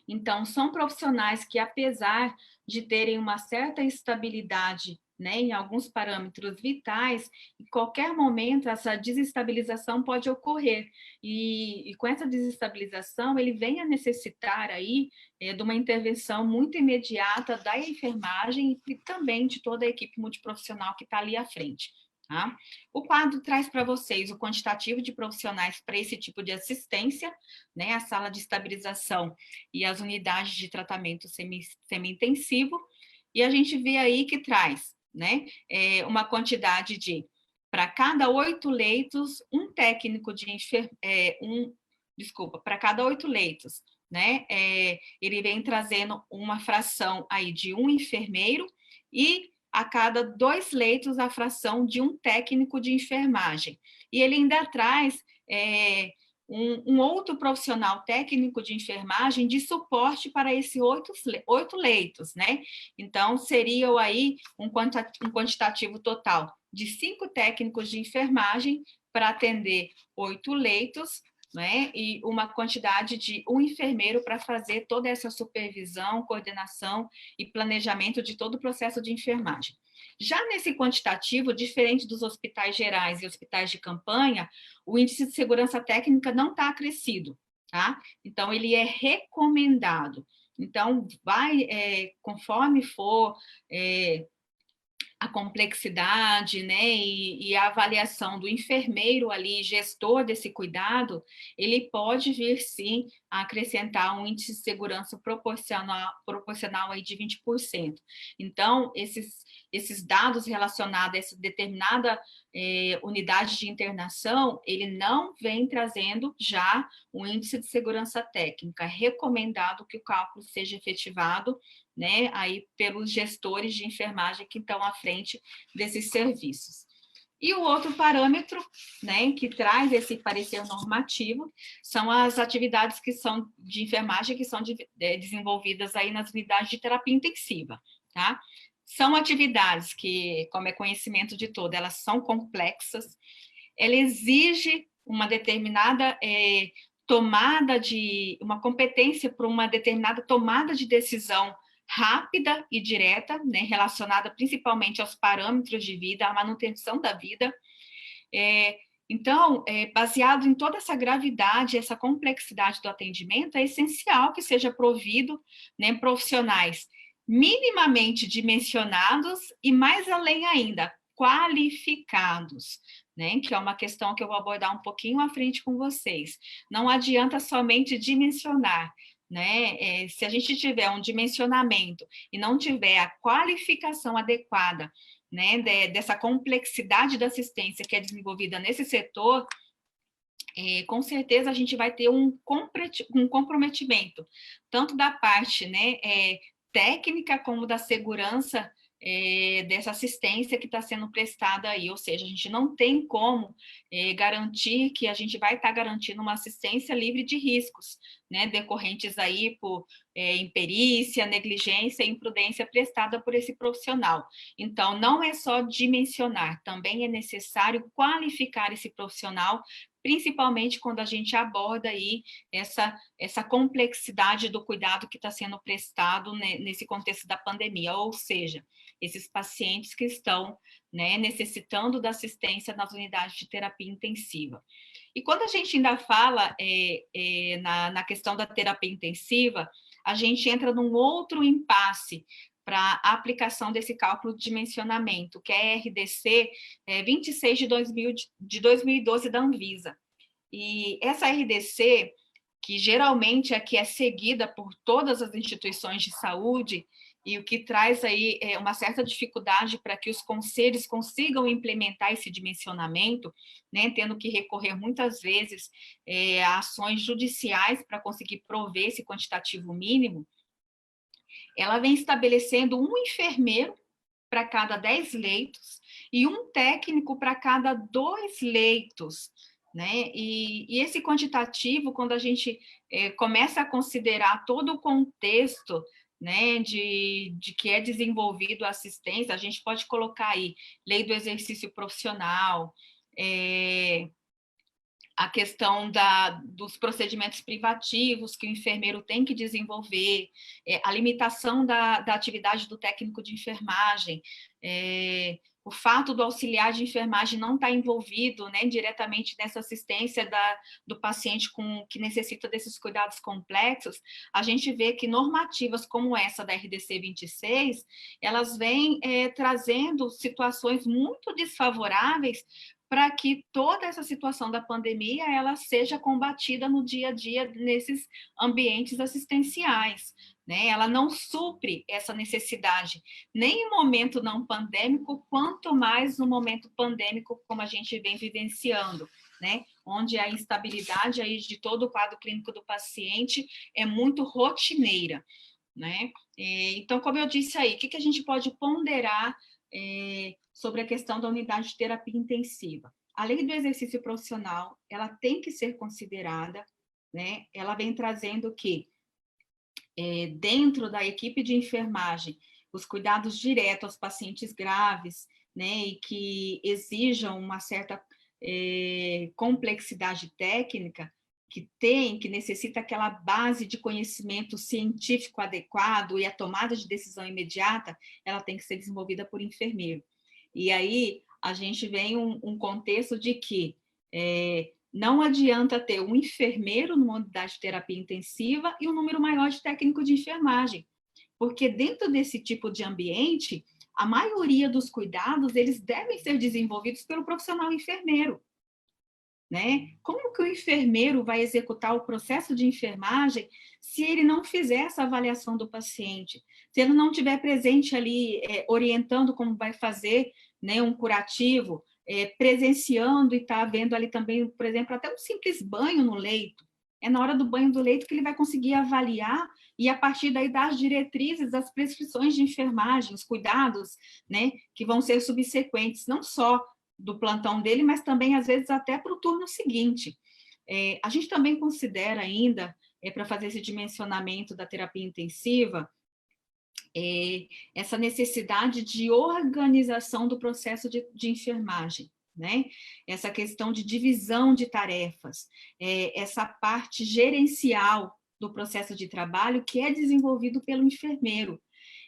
B: Então, são profissionais que, apesar de terem uma certa estabilidade, né, em alguns parâmetros vitais, em qualquer momento essa desestabilização pode ocorrer. E com essa desestabilização, ele vem a necessitar aí de uma intervenção muito imediata da enfermagem e também de toda a equipe multiprofissional que está ali à frente. Tá? O quadro traz para vocês o quantitativo de profissionais para esse tipo de assistência, né, a sala de estabilização e as unidades de tratamento semi-intensivo, e a gente vê aí que traz, né, uma quantidade de, para cada 8 leitos, um técnico de para cada 8 leitos, né, ele vem trazendo uma fração aí de um enfermeiro e a cada 2 leitos a fração de um técnico de enfermagem. E ele ainda traz um outro profissional técnico de enfermagem de suporte para esses 8 leitos, né? Então, seria aí um quantitativo total de 5 técnicos de enfermagem para atender 8 leitos, né? E uma quantidade de um enfermeiro para fazer toda essa supervisão, coordenação e planejamento de todo o processo de enfermagem. Já nesse quantitativo, diferente dos hospitais gerais e hospitais de campanha, o índice de segurança técnica não está acrescido, tá? Então, ele é recomendado. Então, conforme for a complexidade, né, e a avaliação do enfermeiro ali, gestor desse cuidado, ele pode vir, sim, a acrescentar um índice de segurança proporcional aí de 20%. Então, esses dados relacionados a essa determinada unidade de internação, ele não vem trazendo já um índice de segurança técnica. É recomendado que o cálculo seja efetivado, né, aí pelos gestores de enfermagem que estão à frente desses serviços. E o outro parâmetro, né, que traz esse parecer normativo, são as atividades que são de enfermagem que são desenvolvidas aí nas unidades de terapia intensiva, tá? São atividades que, como é conhecimento de todo, elas são complexas, ela exige uma determinada uma competência para uma determinada tomada de decisão rápida e direta, né, relacionada principalmente aos parâmetros de vida, à manutenção da vida. Então, baseado em toda essa gravidade, essa complexidade do atendimento, é essencial que seja provido, né, profissionais minimamente dimensionados e, mais além ainda, qualificados, né, que é uma questão que eu vou abordar um pouquinho à frente com vocês. Não adianta somente dimensionar, né? Se a gente tiver um dimensionamento e não tiver a qualificação adequada, né, dessa complexidade da assistência que é desenvolvida nesse setor, com certeza a gente vai ter um comprometimento, tanto da parte, né, técnica como da segurança dessa assistência que está sendo prestada aí, ou seja, a gente não tem como garantir que a gente vai estar garantindo uma assistência livre de riscos, né, decorrentes aí por imperícia, negligência e imprudência prestada por esse profissional. Então, não é só dimensionar, também é necessário qualificar esse profissional, principalmente quando a gente aborda aí essa complexidade do cuidado que está sendo prestado, né, nesse contexto da pandemia, ou seja, esses pacientes que estão, né, necessitando da assistência nas unidades de terapia intensiva. E quando a gente ainda fala na questão da terapia intensiva, a gente entra num outro impasse para a aplicação desse cálculo de dimensionamento, que é a RDC 26 de 2012 da Anvisa. E essa RDC, que geralmente é que é seguida por todas as instituições de saúde, e o que traz aí uma certa dificuldade para que os conselhos consigam implementar esse dimensionamento, né, tendo que recorrer muitas vezes a ações judiciais para conseguir prover esse quantitativo mínimo. Ela vem estabelecendo um enfermeiro para cada 10 leitos e um técnico para cada 2 leitos, né? E esse quantitativo, quando a gente começa a considerar todo o contexto, né, de que é desenvolvido a assistência, a gente pode colocar aí lei do exercício profissional, a questão dos procedimentos privativos que o enfermeiro tem que desenvolver, a limitação da atividade do técnico de enfermagem, o fato do auxiliar de enfermagem não estar envolvido, né, diretamente nessa assistência do paciente que necessita desses cuidados complexos, a gente vê que normativas como essa da RDC 26, elas vêm trazendo situações muito desfavoráveis para que toda essa situação da pandemia ela seja combatida no dia a dia nesses ambientes assistenciais, né? Ela não supre essa necessidade, nem em momento não pandêmico, quanto mais no momento pandêmico, como a gente vem vivenciando, né? Onde a instabilidade aí de todo o quadro clínico do paciente é muito rotineira, né? Então, como eu disse aí, o que a gente pode ponderar sobre a questão da unidade de terapia intensiva? A lei do exercício profissional, ela tem que ser considerada, né? Ela vem trazendo que, dentro da equipe de enfermagem, os cuidados diretos aos pacientes graves, né, e que exijam uma certa complexidade técnica, que necessita aquela base de conhecimento científico adequado e a tomada de decisão imediata, ela tem que ser desenvolvida por enfermeiro. E aí a gente vem um contexto de que não adianta ter um enfermeiro numa unidade de terapia intensiva e um número maior de técnicos de enfermagem, porque dentro desse tipo de ambiente, a maioria dos cuidados, eles devem ser desenvolvidos pelo profissional enfermeiro. Né? Como que o enfermeiro vai executar o processo de enfermagem se ele não fizer essa avaliação do paciente? Se ele não estiver presente ali, orientando como vai fazer, né, um curativo, presenciando e está vendo ali também, por exemplo, até um simples banho no leito. É na hora do banho do leito que ele vai conseguir avaliar e, a partir daí, dar as diretrizes, das prescrições de enfermagem, os cuidados, né, que vão ser subsequentes, não só do plantão dele, mas também, às vezes, até para o turno seguinte. A gente também considera ainda, para fazer esse dimensionamento da terapia intensiva, essa necessidade de organização do processo de enfermagem, né? Essa questão de divisão de tarefas, essa parte gerencial do processo de trabalho que é desenvolvido pelo enfermeiro.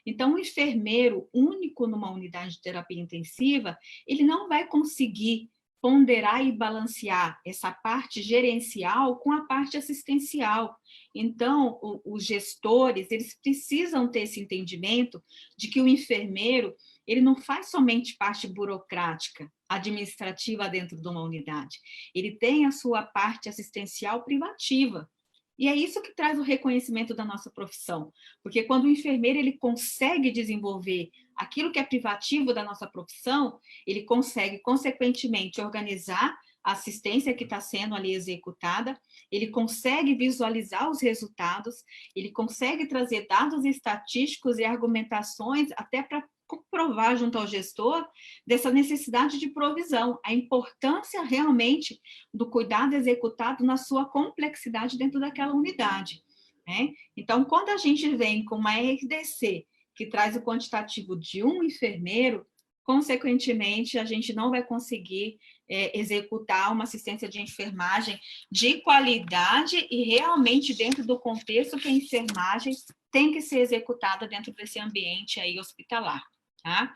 B: Então, o enfermeiro único numa unidade de terapia intensiva, ele não vai conseguir ponderar e balancear essa parte gerencial com a parte assistencial. Então, os gestores, eles precisam ter esse entendimento de que o enfermeiro, ele não faz somente parte burocrática, administrativa dentro de uma unidade. Ele tem a sua parte assistencial privativa. E é isso que traz o reconhecimento da nossa profissão, porque quando o enfermeiro ele consegue desenvolver aquilo que é privativo da nossa profissão, ele consegue, consequentemente, organizar a assistência que está sendo ali executada, ele consegue visualizar os resultados, ele consegue trazer dados estatísticos e argumentações até para comprovar junto ao gestor dessa necessidade de provisão, a importância realmente do cuidado executado na sua complexidade dentro daquela unidade, né? Então, quando a gente vem com uma RDC que traz o quantitativo de um enfermeiro, consequentemente, a gente não vai conseguir executar uma assistência de enfermagem de qualidade e realmente dentro do contexto que a enfermagem tem que ser executada dentro desse ambiente aí hospitalar. Tá?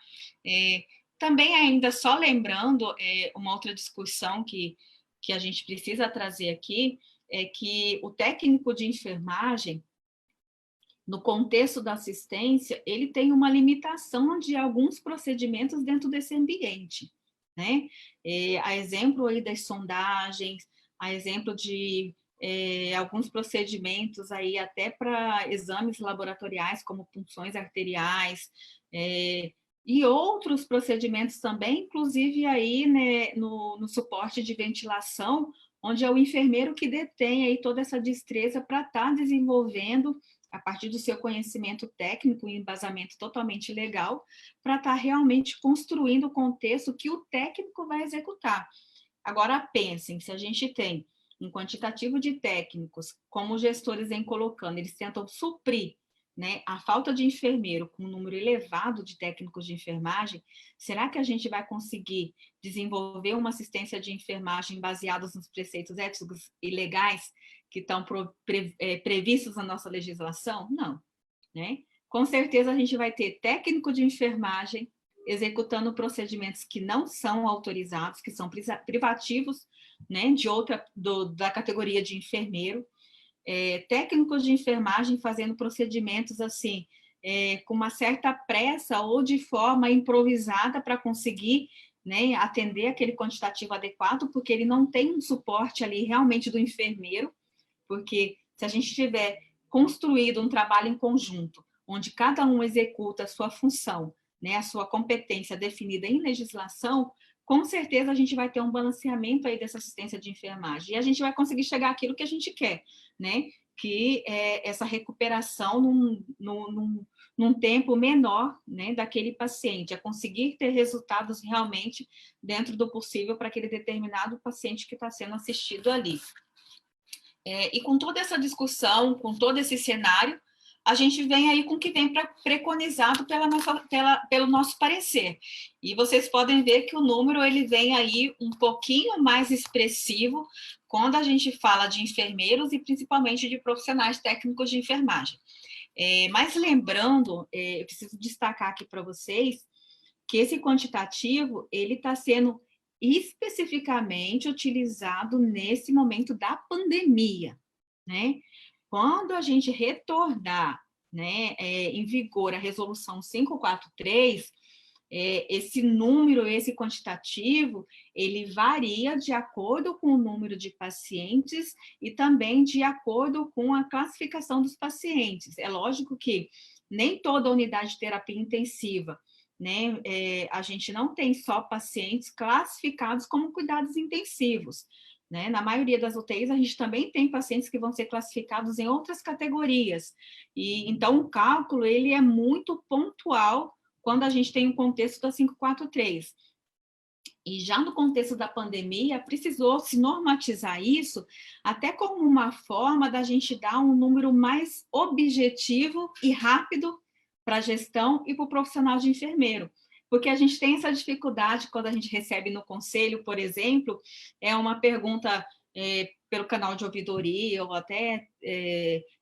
B: Também ainda só lembrando uma outra discussão que a gente precisa trazer aqui, é que o técnico de enfermagem, no contexto da assistência, ele tem uma limitação de alguns procedimentos dentro desse ambiente, né? A exemplo aí das sondagens, a exemplo de alguns procedimentos aí até para exames laboratoriais, como punções arteriais, e outros procedimentos também, inclusive aí, né, no suporte de ventilação, onde é o enfermeiro que detém aí toda essa destreza para estar desenvolvendo, a partir do seu conhecimento técnico e embasamento totalmente legal, para estar realmente construindo o contexto que o técnico vai executar. Agora, pensem, se a gente tem um quantitativo de técnicos, como os gestores vêm colocando, eles tentam suprir, né, a falta de enfermeiro com um número elevado de técnicos de enfermagem, será que a gente vai conseguir desenvolver uma assistência de enfermagem baseados nos preceitos éticos e legais que estão previstos na nossa legislação? Não, né? Com certeza a gente vai ter técnico de enfermagem executando procedimentos que não são autorizados, que são privativos, né, da categoria de enfermeiro, técnicos de enfermagem fazendo procedimentos assim, com uma certa pressa ou de forma improvisada para conseguir, né, atender aquele quantitativo adequado, porque ele não tem um suporte ali realmente do enfermeiro, porque se a gente tiver construído um trabalho em conjunto, onde cada um executa a sua função, né, a sua competência definida em legislação, com certeza a gente vai ter um balanceamento aí dessa assistência de enfermagem, e a gente vai conseguir chegar àquilo que a gente quer, né, que é essa recuperação num tempo menor, né, daquele paciente, a conseguir ter resultados realmente dentro do possível para aquele determinado paciente que está sendo assistido ali. E com toda essa discussão, com todo esse cenário, a gente vem aí com o que vem preconizado pelo nosso parecer. E vocês podem ver que o número ele vem aí um pouquinho mais expressivo quando a gente fala de enfermeiros e principalmente de profissionais técnicos de enfermagem. Mas lembrando, eu preciso destacar aqui para vocês que esse quantitativo ele está sendo especificamente utilizado nesse momento da pandemia, né? Quando a gente retornar, né, em vigor a resolução 543, esse número, esse quantitativo, ele varia de acordo com o número de pacientes e também de acordo com a classificação dos pacientes. É lógico que nem toda unidade de terapia intensiva, né, a gente não tem só pacientes classificados como cuidados intensivos, né? Na maioria das UTIs, a gente também tem pacientes que vão ser classificados em outras categorias. E então, o cálculo ele é muito pontual quando a gente tem um contexto da 543. E já no contexto da pandemia, precisou se normatizar isso até como uma forma da gente dar um número mais objetivo e rápido para a gestão e para o profissional de enfermeiro. Porque a gente tem essa dificuldade quando a gente recebe no conselho, por exemplo, é uma pergunta pelo canal de ouvidoria ou até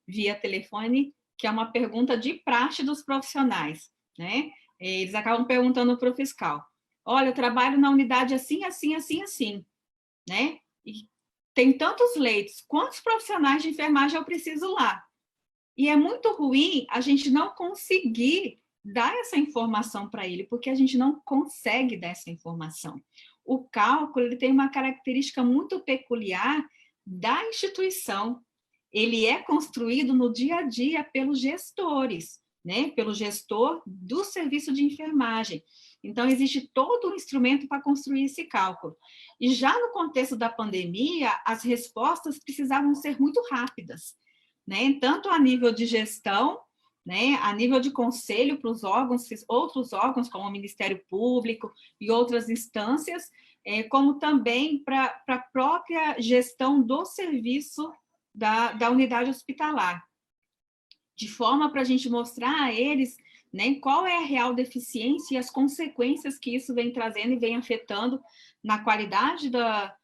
B: via telefone, que é uma pergunta de praxe dos profissionais, né? Eles acabam perguntando para o fiscal: olha, eu trabalho na unidade assim, assim, assim, assim, né? E tem tantos leitos, quantos profissionais de enfermagem eu preciso lá? E é muito ruim a gente não conseguir dar essa informação para ele, porque a gente não consegue dar essa informação. O cálculo ele tem uma característica muito peculiar da instituição. Ele é construído no dia a dia pelos gestores, né? Pelo gestor do serviço de enfermagem. Então, existe todo um instrumento para construir esse cálculo. E já no contexto da pandemia, as respostas precisavam ser muito rápidas, né? Tanto a nível de gestão, né? A nível de conselho para os órgãos, outros órgãos, como o Ministério Público e outras instâncias, como também para a própria gestão do serviço da unidade hospitalar, de forma para a gente mostrar a eles, né, qual é a real deficiência e as consequências que isso vem trazendo e vem afetando na qualidade da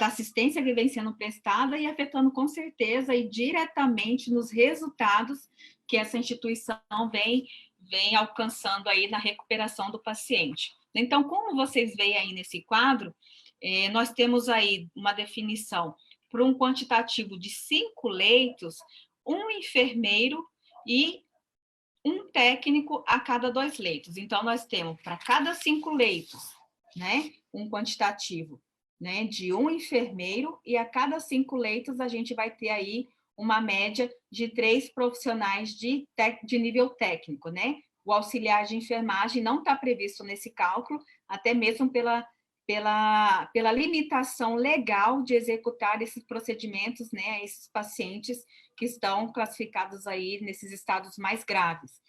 B: assistência que vem sendo prestada e afetando com certeza e diretamente nos resultados que essa instituição vem alcançando aí na recuperação do paciente. Então, como vocês veem aí nesse quadro, nós temos aí uma definição para um quantitativo de 5 leitos, um enfermeiro e um técnico a cada 2 leitos. Então, nós temos para cada 5 leitos, né, um quantitativo, né, de um enfermeiro, e a cada 5 leitos a gente vai ter aí uma média de 3 profissionais de nível técnico, né? O auxiliar de enfermagem não está previsto nesse cálculo, até mesmo pela limitação legal de executar esses procedimentos, né, a esses pacientes que estão classificados aí nesses estados mais graves.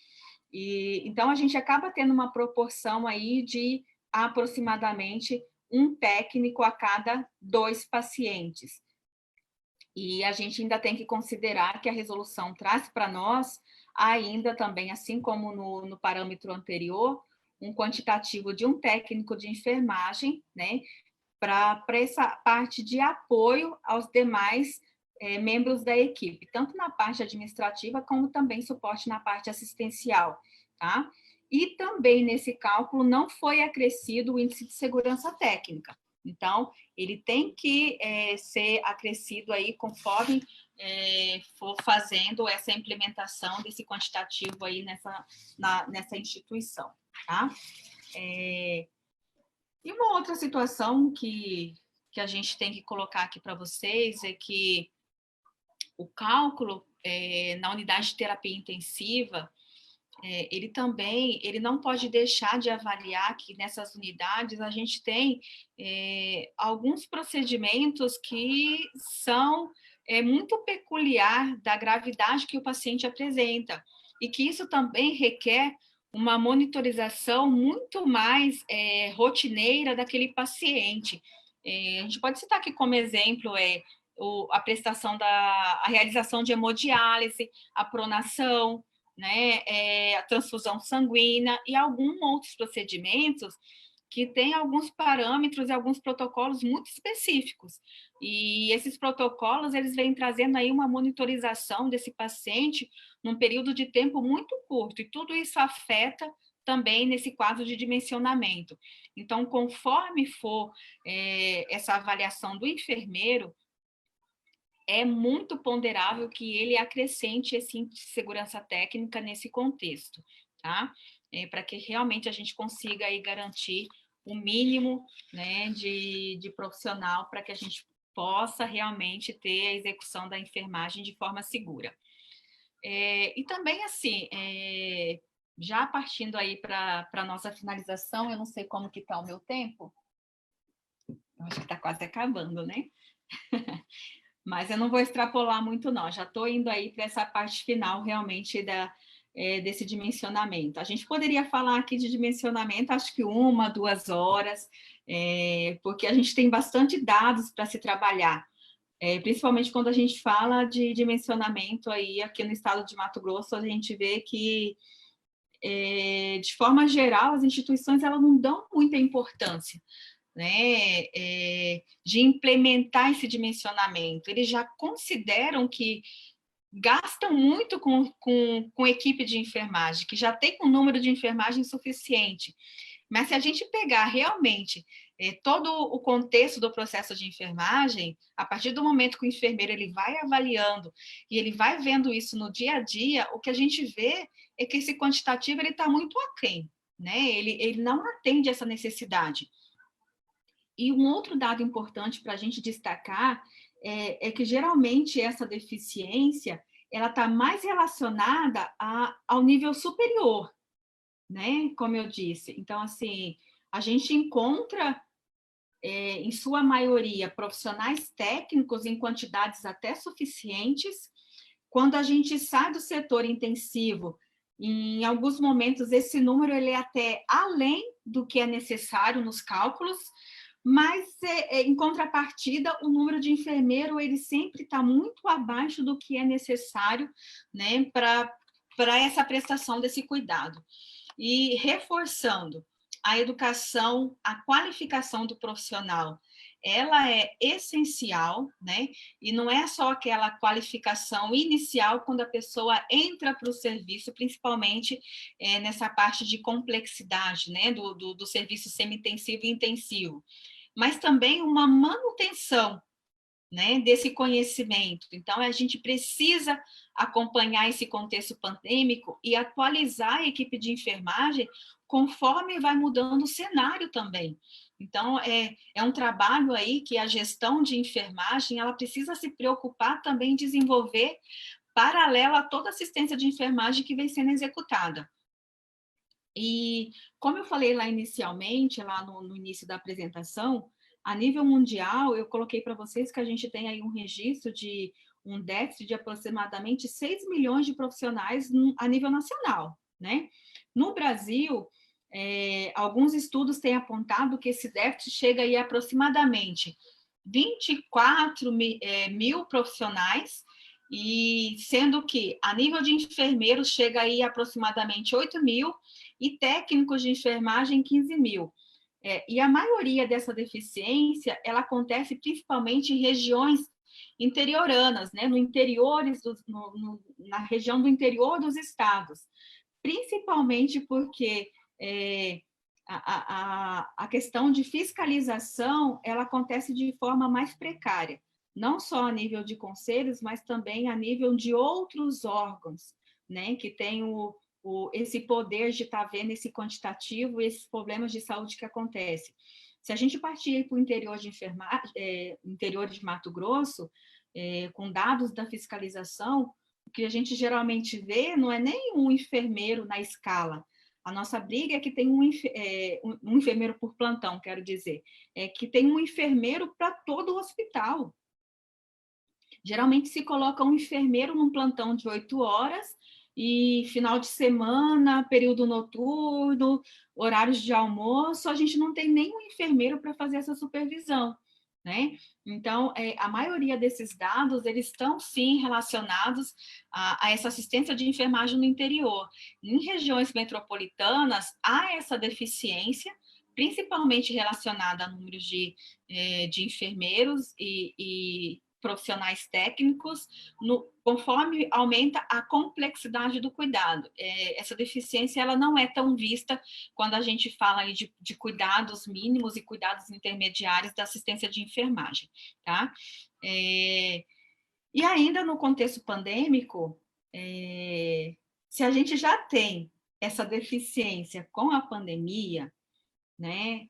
B: E então a gente acaba tendo uma proporção aí de aproximadamente um técnico a cada 2 pacientes. E a gente ainda tem que considerar que a resolução traz para nós ainda também, assim como no parâmetro anterior, um quantitativo de um técnico de enfermagem, né, para essa parte de apoio aos demais membros da equipe, tanto na parte administrativa como também suporte na parte assistencial, tá? E também nesse cálculo não foi acrescido o índice de segurança técnica. Então, ele tem que ser acrescido aí conforme for fazendo essa implementação desse quantitativo aí nessa instituição, tá? E uma outra situação que a gente tem que colocar aqui para vocês é que o cálculo na unidade de terapia intensiva, ele não pode deixar de avaliar que nessas unidades a gente tem alguns procedimentos que são muito peculiar da gravidade que o paciente apresenta, e que isso também requer uma monitorização muito mais rotineira daquele paciente. A gente pode citar aqui como exemplo a prestação a realização de hemodiálise, a pronação, né, a transfusão sanguínea e alguns outros procedimentos que têm alguns parâmetros e alguns protocolos muito específicos. E esses protocolos, eles vêm trazendo aí uma monitorização desse paciente num período de tempo muito curto, e tudo isso afeta também nesse quadro de dimensionamento. Então, conforme for essa avaliação do enfermeiro, é muito ponderável que ele acrescente esse índice de segurança técnica nesse contexto, tá? Para que realmente a gente consiga aí garantir o mínimo, né, de profissional para que a gente possa realmente ter a execução da enfermagem de forma segura. E também, assim, já partindo aí para a nossa finalização, eu não sei como que está o meu tempo, eu acho que está quase acabando, né? Mas eu não vou extrapolar muito, não. Já estou indo aí para essa parte final, realmente, desse dimensionamento. A gente poderia falar aqui de dimensionamento, acho que 1, 2 horas, porque a gente tem bastante dados para se trabalhar, principalmente quando a gente fala de dimensionamento aí aqui no estado de Mato Grosso, a gente vê que, de forma geral, as instituições elas não dão muita importância, né, de implementar esse dimensionamento. Eles já consideram que gastam muito com equipe de enfermagem, que já tem um número de enfermagem suficiente. Mas se a gente pegar realmente todo o contexto do processo de enfermagem, a partir do momento que o enfermeiro ele vai avaliando e ele vai vendo isso no dia a dia, o que a gente vê é que esse quantitativo está muito aquém, né? Ele não atende essa necessidade. E um outro dado importante para a gente destacar é que, geralmente, essa deficiência ela está mais relacionada ao nível superior, né? Como eu disse. Então, assim, a gente encontra, em sua maioria, profissionais técnicos em quantidades até suficientes. Quando a gente sai do setor intensivo, em alguns momentos, esse número ele é até além do que é necessário nos cálculos, mas, em contrapartida, o número de enfermeiro ele sempre está muito abaixo do que é necessário, né, para essa prestação desse cuidado. E reforçando, a educação, a qualificação do profissional, ela é essencial, né? E não é só aquela qualificação inicial quando a pessoa entra para o serviço, principalmente nessa parte de complexidade, né? Do serviço semi-intensivo e intensivo, mas também uma manutenção, né, desse conhecimento. Então, a gente precisa acompanhar esse contexto pandêmico e atualizar a equipe de enfermagem conforme vai mudando o cenário também. Então, é um trabalho aí que a gestão de enfermagem ela precisa se preocupar também em desenvolver paralelo a toda a assistência de enfermagem que vem sendo executada. E, como eu falei lá inicialmente, lá no início da apresentação, a nível mundial, eu coloquei para vocês que a gente tem aí um registro de um déficit de aproximadamente 6 milhões de profissionais a nível nacional, né? No Brasil, alguns estudos têm apontado que esse déficit chega aí a aproximadamente 24 mil profissionais, e sendo que, a nível de enfermeiros, chega aí a aproximadamente 8 mil, e técnicos de enfermagem 15 mil. E a maioria dessa deficiência, ela acontece principalmente em regiões interioranas, né? Na região do interior dos estados, principalmente porque a questão de fiscalização, ela acontece de forma mais precária, não só a nível de conselhos, mas também a nível de outros órgãos, né? Que tem esse poder de estar vendo esse quantitativo e esses problemas de saúde que acontecem. Se a gente partir para o interior de interior de Mato Grosso, com dados da fiscalização, o que a gente geralmente vê não é nem um enfermeiro na escala. A nossa briga é que tem um enfermeiro por plantão, quero dizer, que tem um enfermeiro para todo o hospital. Geralmente se coloca um enfermeiro num plantão de 8 horas, e final de semana, período noturno, horários de almoço, a gente não tem nenhum enfermeiro para fazer essa supervisão, né? Então, a maioria desses dados, eles estão, sim, relacionados a essa assistência de enfermagem no interior. Em regiões metropolitanas, há essa deficiência, principalmente relacionada a números de enfermeiros e profissionais técnicos, conforme aumenta a complexidade do cuidado. Essa deficiência ela não é tão vista quando a gente fala aí de cuidados mínimos e cuidados intermediários da assistência de enfermagem, tá? E ainda no contexto pandêmico, se a gente já tem essa deficiência com a pandemia, né?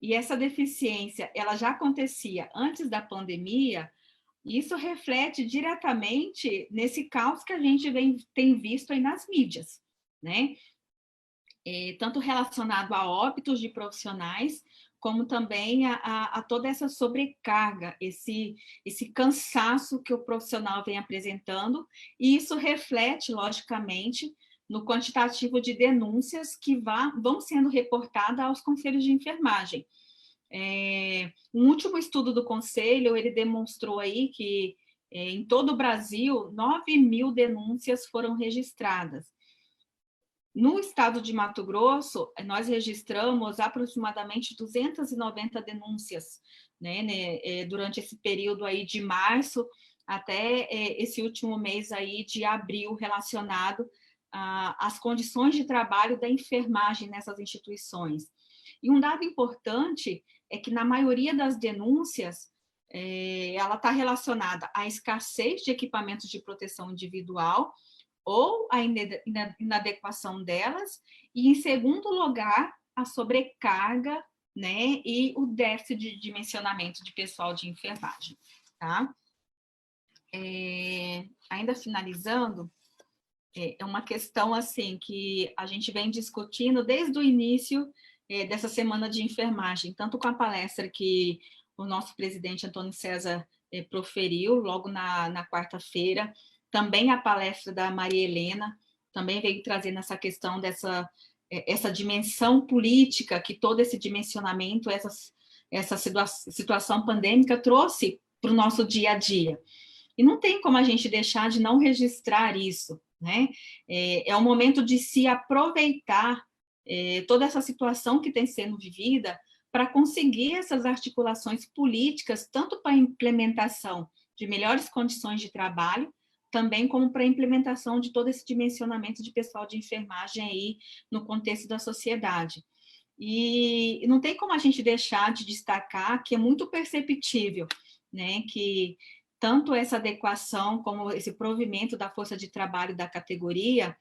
B: E essa deficiência, ela já acontecia antes da pandemia, isso reflete diretamente nesse caos que a gente tem visto aí nas mídias, né? Tanto relacionado a óbitos de profissionais, como também a toda essa sobrecarga, esse cansaço que o profissional vem apresentando, e isso reflete, logicamente, no quantitativo de denúncias que vão sendo reportadas aos conselhos de enfermagem. Um último estudo do conselho, ele demonstrou aí que em todo o Brasil, 9.000 denúncias foram registradas. No estado de Mato Grosso, nós registramos aproximadamente 290 denúncias, né, durante esse período aí de março até esse último mês aí de abril, relacionado às condições de trabalho da enfermagem nessas instituições. E um dado importante é que, na maioria das denúncias, ela está relacionada à escassez de equipamentos de proteção individual ou a inadequação delas, e, em segundo lugar, a sobrecarga, né, e o déficit de dimensionamento de pessoal de enfermagem, tá? Ainda finalizando, é uma questão, assim, que a gente vem discutindo desde o início dessa semana de enfermagem, tanto com a palestra que o nosso presidente Antônio César proferiu logo na quarta-feira, também a palestra da Maria Helena, também veio trazendo essa questão essa dimensão política, que todo esse dimensionamento, essa situação pandêmica trouxe para o nosso dia a dia. E não tem como a gente deixar de não registrar isso, né? É o momento de se aproveitar toda essa situação que tem sendo vivida para conseguir essas articulações políticas, tanto para a implementação de melhores condições de trabalho, também como para a implementação de todo esse dimensionamento de pessoal de enfermagem aí no contexto da sociedade. E não tem como a gente deixar de destacar que é muito perceptível, né, que tanto essa adequação como esse provimento da força de trabalho da categoria,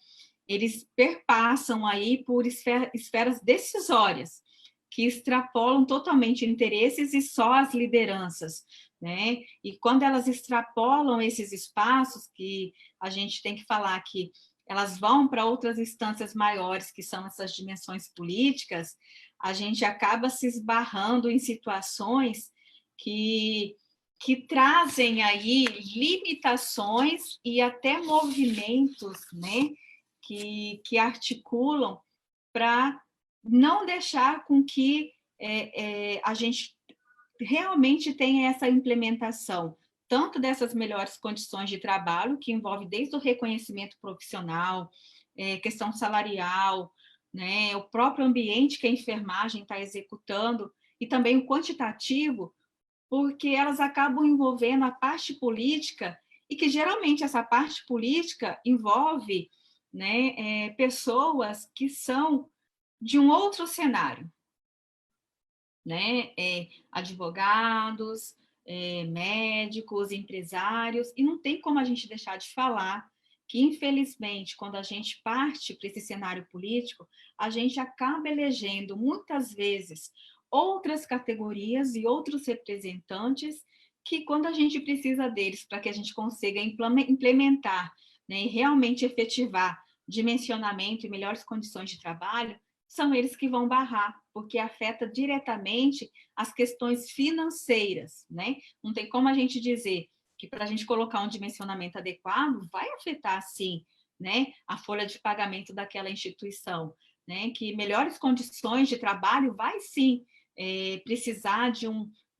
B: eles perpassam aí por esferas decisórias, que extrapolam totalmente interesses e só as lideranças, né? E quando elas extrapolam esses espaços, que a gente tem que falar que elas vão para outras instâncias maiores, que são essas dimensões políticas, a gente acaba se esbarrando em situações que trazem aí limitações e até movimentos, né, que articulam para não deixar com que a gente realmente tenha essa implementação, tanto dessas melhores condições de trabalho, que envolve desde o reconhecimento profissional, questão salarial, né, o próprio ambiente que a enfermagem está executando, e também o quantitativo, porque elas acabam envolvendo a parte política, e que geralmente essa parte política envolve, né, pessoas que são de um outro cenário, né? Advogados, médicos, empresários, e não tem como a gente deixar de falar que, infelizmente, quando a gente parte para esse cenário político, a gente acaba elegendo, muitas vezes, outras categorias e outros representantes que, quando a gente precisa deles para que a gente consiga implementar, né, e realmente efetivar dimensionamento e melhores condições de trabalho, são eles que vão barrar, porque afeta diretamente as questões financeiras, né? Não tem como a gente dizer que, para a gente colocar um dimensionamento adequado, vai afetar, sim, né, a folha de pagamento daquela instituição, né? Que melhores condições de trabalho vai, sim, precisar de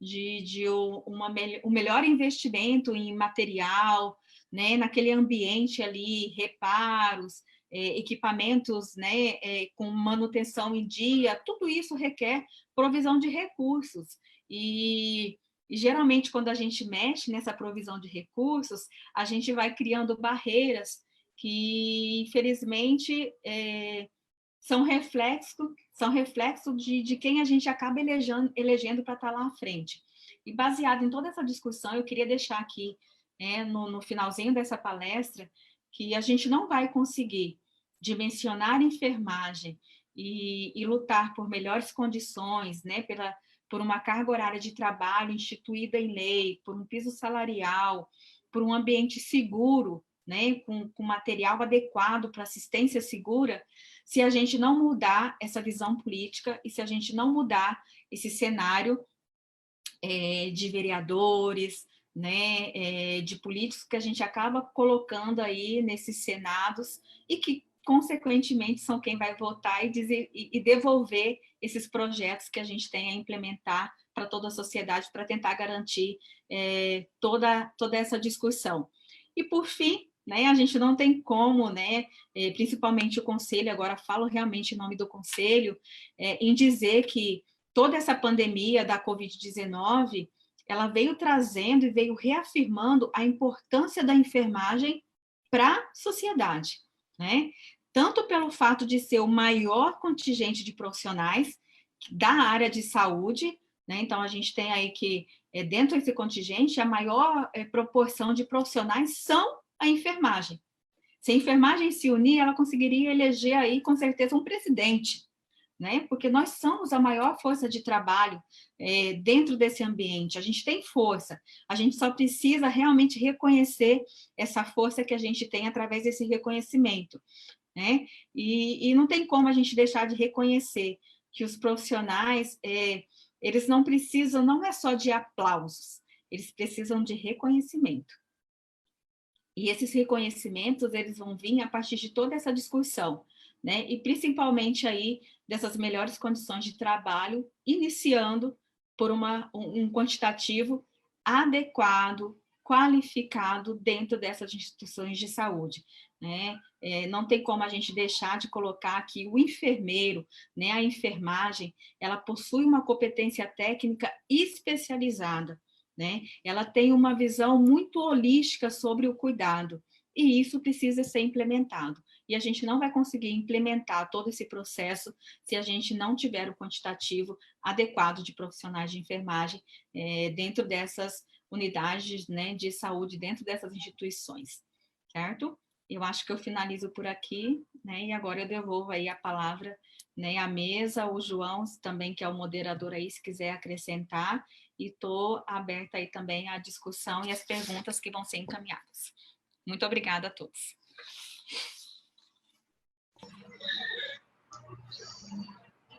B: o melhor investimento em material, né, naquele ambiente ali, reparos, equipamentos, né, com manutenção em dia, tudo isso requer provisão de recursos. E geralmente, quando a gente mexe nessa provisão de recursos, a gente vai criando barreiras que, infelizmente, são reflexo de quem a gente acaba elegendo para estar lá à frente. E baseado em toda essa discussão, eu queria deixar aqui, no finalzinho dessa palestra, que a gente não vai conseguir dimensionar a enfermagem e lutar por melhores condições, né, por uma carga horária de trabalho instituída em lei, por um piso salarial, por um ambiente seguro, né, com material adequado para assistência segura, se a gente não mudar essa visão política e se a gente não mudar esse cenário de vereadores, né, de políticos que a gente acaba colocando aí nesses senados e que, consequentemente, são quem vai votar e devolver esses projetos que a gente tem a implementar para toda a sociedade, para tentar garantir toda essa discussão. E, por fim, né, a gente não tem como, né, principalmente o Conselho, agora falo realmente em nome do Conselho, em dizer que toda essa pandemia da Covid-19, ela veio trazendo e veio reafirmando a importância da enfermagem para a sociedade, né? Tanto pelo fato de ser o maior contingente de profissionais da área de saúde, né? Então, a gente tem aí que, dentro desse contingente, a maior proporção de profissionais são a enfermagem. Se a enfermagem se unir, ela conseguiria eleger aí, com certeza, um presidente, né? Porque nós somos a maior força de trabalho dentro desse ambiente. A gente tem força, a gente só precisa realmente reconhecer essa força que a gente tem através desse reconhecimento, né? E não tem como a gente deixar de reconhecer que os profissionais, eles não precisam, não é só de aplausos, eles precisam de reconhecimento. E esses reconhecimentos, eles vão vir a partir de toda essa discussão, né? E principalmente aí dessas melhores condições de trabalho, iniciando por um quantitativo adequado, qualificado dentro dessas instituições de saúde, né? Não tem como a gente deixar de colocar que o enfermeiro, né, a enfermagem, ela possui uma competência técnica especializada, né? Ela tem uma visão muito holística sobre o cuidado, e isso precisa ser implementado. E a gente não vai conseguir implementar todo esse processo se a gente não tiver o quantitativo adequado de profissionais de enfermagem dentro dessas unidades, né, de saúde, dentro dessas instituições, certo? Eu acho que eu finalizo por aqui, né, e agora eu devolvo aí a palavra, né, à mesa, o João também, que é o moderador aí, se quiser acrescentar, e estou aberta aí também à discussão e às perguntas que vão ser encaminhadas. Muito obrigada a todos.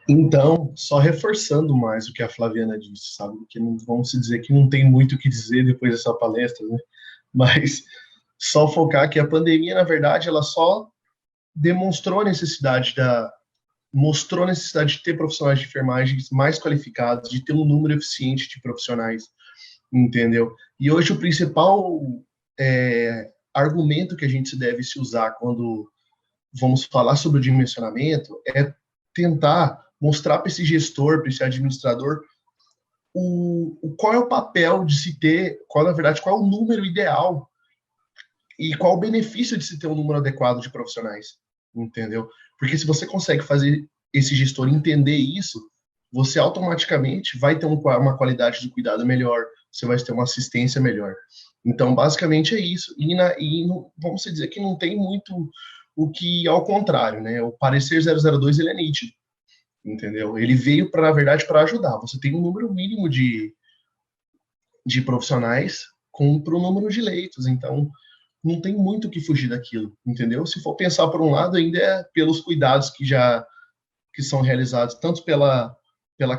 C: Então, só reforçando mais o que a Flaviana disse, sabe? Que não vamos se dizer que não tem muito o que dizer depois dessa palestra, né? Mas só focar que a pandemia, na verdade, ela só mostrou a necessidade de ter profissionais de enfermagem mais qualificados, de ter um número eficiente de profissionais, entendeu? E hoje o principal argumento que a gente deve se usar quando vamos falar sobre o dimensionamento é tentar mostrar para esse gestor, para esse administrador, qual é o papel de se ter, na verdade, qual é o número ideal e qual o benefício de se ter um número adequado de profissionais, entendeu? Porque se você consegue fazer esse gestor entender isso, você automaticamente vai ter uma qualidade de cuidado melhor, você vai ter uma assistência melhor. Então, basicamente é isso. Vamos dizer que não tem muito o que, ao contrário, né? O parecer 002, ele é nítido, entendeu? Ele veio, na verdade, para ajudar. Você tem um número mínimo de profissionais para o número de leitos, então não tem muito o que fugir daquilo, entendeu? Se for pensar por um lado, ainda é pelos cuidados que são realizados, tanto pela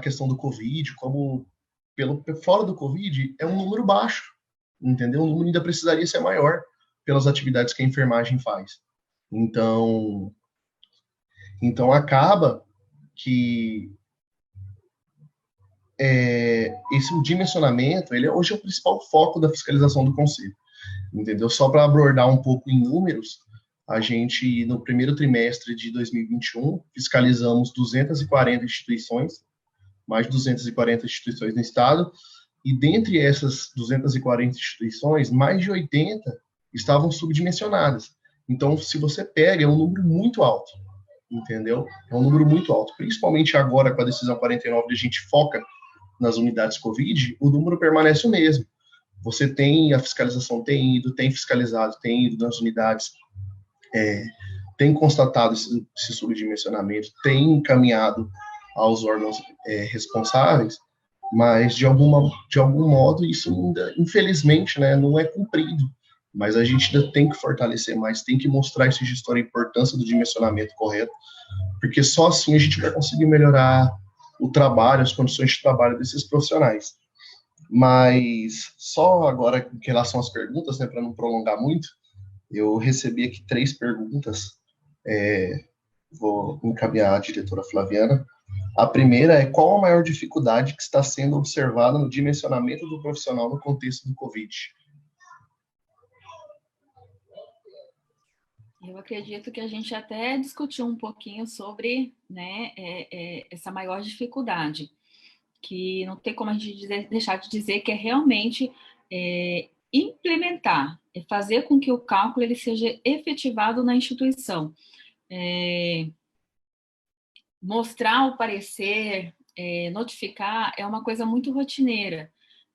C: questão do Covid, como fora do Covid, é um número baixo, entendeu? O número ainda precisaria ser maior pelas atividades que a enfermagem faz. Então acaba que esse dimensionamento, ele hoje é o principal foco da fiscalização do Conselho, entendeu? Só para abordar um pouco em números, a gente, no primeiro trimestre de 2021, fiscalizamos 240 instituições, mais de 240 instituições no Estado, e dentre essas 240 instituições, mais de 80 estavam subdimensionadas. Então, se você pega, é um número muito alto, entendeu? É um número muito alto. Principalmente agora, com a decisão 49, a gente foca nas unidades Covid, o número permanece o mesmo. Você tem, a fiscalização tem fiscalizado, tem ido nas unidades, tem constatado esse subdimensionamento, tem encaminhado aos órgãos responsáveis, mas de algum modo isso ainda, infelizmente, né, não é cumprido. Mas a gente ainda tem que fortalecer mais, tem que mostrar esse gestor a importância do dimensionamento correto, porque só assim a gente vai conseguir melhorar o trabalho, as condições de trabalho desses profissionais. Mas só agora, em relação às perguntas, né, para não prolongar muito, eu recebi aqui 3 perguntas, vou encaminhar à diretora Flaviana. A primeira é: qual a maior dificuldade que está sendo observada no dimensionamento do profissional no contexto do Covid?
B: Eu acredito que a gente até discutiu um pouquinho sobre, né, essa maior dificuldade, que não tem como a gente deixar de dizer que é realmente implementar, fazer com que o cálculo ele seja efetivado na instituição. Mostrar o parecer, notificar, é uma coisa muito rotineira.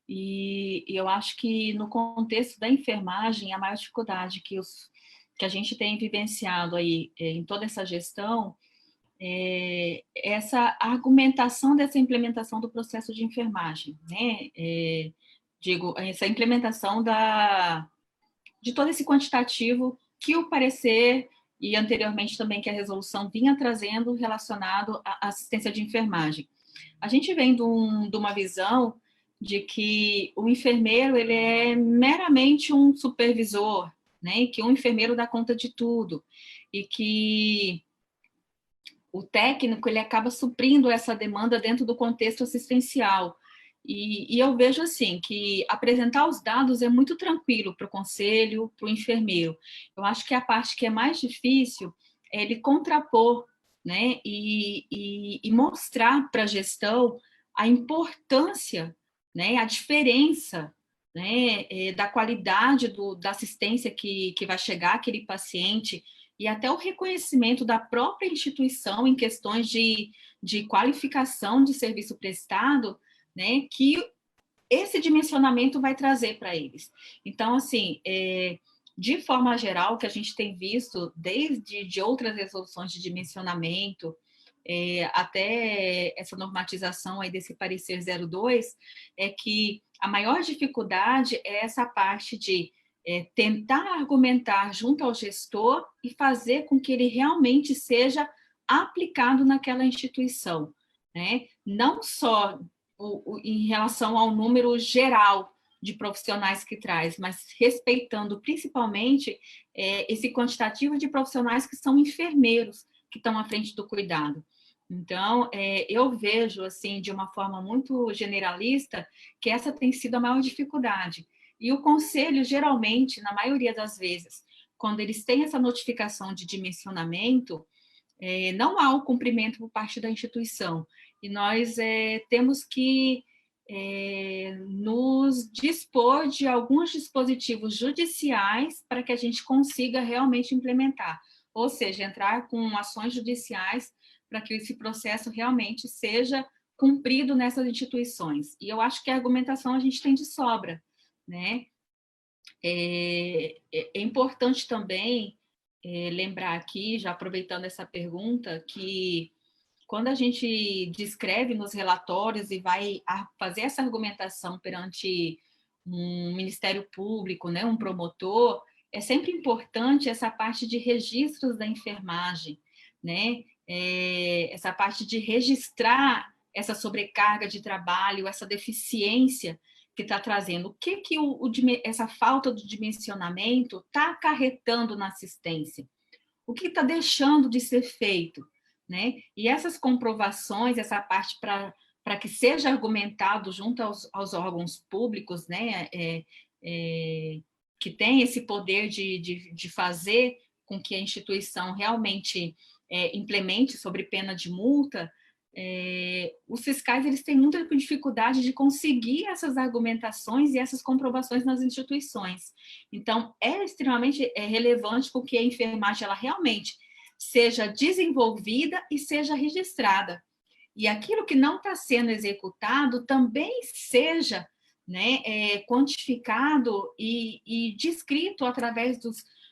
B: E eu acho que no contexto da enfermagem, a maior dificuldade que a gente tem vivenciado aí em toda essa gestão é essa argumentação dessa implementação do processo de enfermagem, né? Digo, essa implementação de todo esse quantitativo que o parecer e anteriormente também que a resolução vinha trazendo relacionado à assistência de enfermagem. A gente vem de uma visão de que o enfermeiro ele é meramente um supervisor, né? E que o enfermeiro dá conta de tudo e que o técnico ele acaba suprindo essa demanda dentro do contexto assistencial. E eu vejo assim que apresentar os dados é muito tranquilo para o conselho, para o enfermeiro. Eu acho que a parte que é mais difícil é ele contrapor, né, e mostrar para a gestão a importância, né, a diferença, né, da qualidade da assistência que vai chegar àquele paciente e até o reconhecimento da própria instituição em questões de qualificação de serviço prestado, né, que esse dimensionamento vai trazer para eles. Então, assim, de forma geral, o que a gente tem visto desde de outras resoluções de dimensionamento, até essa normatização aí desse parecer 02, é que a maior dificuldade é essa parte de tentar argumentar junto ao gestor e fazer com que ele realmente seja aplicado naquela instituição, né? Não só em relação ao número geral de profissionais que traz, mas respeitando principalmente esse quantitativo de profissionais que são enfermeiros, que estão à frente do cuidado. Então, eu vejo, assim, de uma forma muito generalista, que essa tem sido a maior dificuldade. E o conselho, geralmente, na maioria das vezes, quando eles têm essa notificação de dimensionamento, não há o cumprimento por parte da instituição. E nós temos que nos dispor de alguns dispositivos judiciais para que a gente consiga realmente implementar. Ou seja, entrar com ações judiciais para que esse processo realmente seja cumprido nessas instituições. E eu acho que a argumentação a gente tem de sobra, né? É importante também lembrar aqui, já aproveitando essa pergunta, que quando a gente descreve nos relatórios e vai fazer essa argumentação perante um Ministério Público, né, um promotor, é sempre importante essa parte de registros da enfermagem, né? Essa parte de registrar essa sobrecarga de trabalho, essa deficiência que está trazendo. O que essa falta de dimensionamento está acarretando na assistência? O que está deixando de ser feito? Né? E essas comprovações, essa parte para para que seja argumentado junto aos órgãos públicos, né, que tem esse poder de fazer com que a instituição realmente implemente sobre pena de multa, os fiscais eles têm muita dificuldade de conseguir essas argumentações e essas comprovações nas instituições. Então, é extremamente relevante porque a enfermagem ela realmente seja desenvolvida e seja registrada. E aquilo que não está sendo executado também seja, né, quantificado e descrito através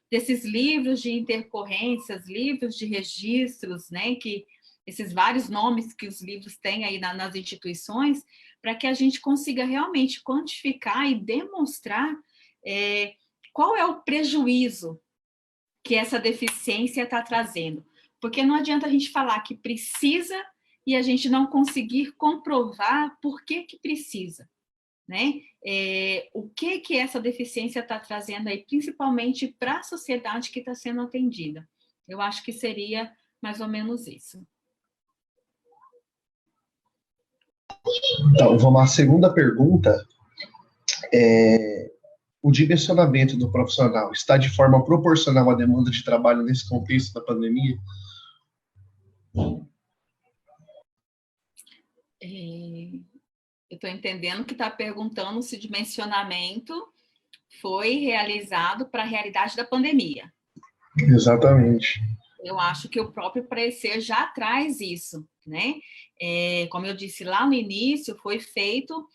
B: desses livros de intercorrências, livros de registros, né, que esses vários nomes que os livros têm aí nas instituições, para que a gente consiga realmente quantificar e demonstrar qual é o prejuízo que essa deficiência está trazendo. Porque não adianta a gente falar que precisa e a gente não conseguir comprovar por que precisa, né? O que essa deficiência está trazendo aí, principalmente para a sociedade que está sendo atendida. Eu acho que seria mais ou menos isso.
C: Então, vamos à segunda pergunta. O dimensionamento do profissional está de forma proporcional à demanda de trabalho nesse contexto da pandemia?
B: Eu estou entendendo que está perguntando se o dimensionamento foi realizado para a realidade da pandemia.
C: Exatamente.
B: Eu acho que o próprio parecer já traz isso, né? Como eu disse lá no início, foi feito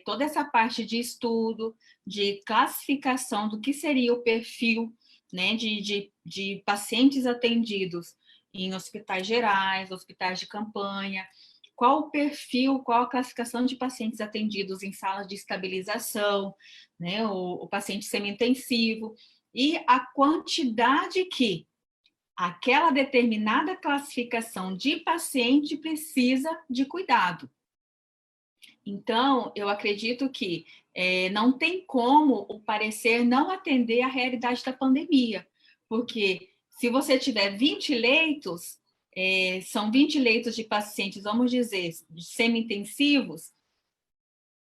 B: toda essa parte de estudo, de classificação do que seria o perfil, né, de pacientes atendidos em hospitais gerais, hospitais de campanha, qual o perfil, qual a classificação de pacientes atendidos em salas de estabilização, né, o paciente semi-intensivo, e a quantidade que aquela determinada classificação de paciente precisa de cuidado. Então, eu acredito que não tem como o parecer não atender à realidade da pandemia, porque se você tiver 20 leitos, são 20 leitos de pacientes, vamos dizer, semi-intensivos,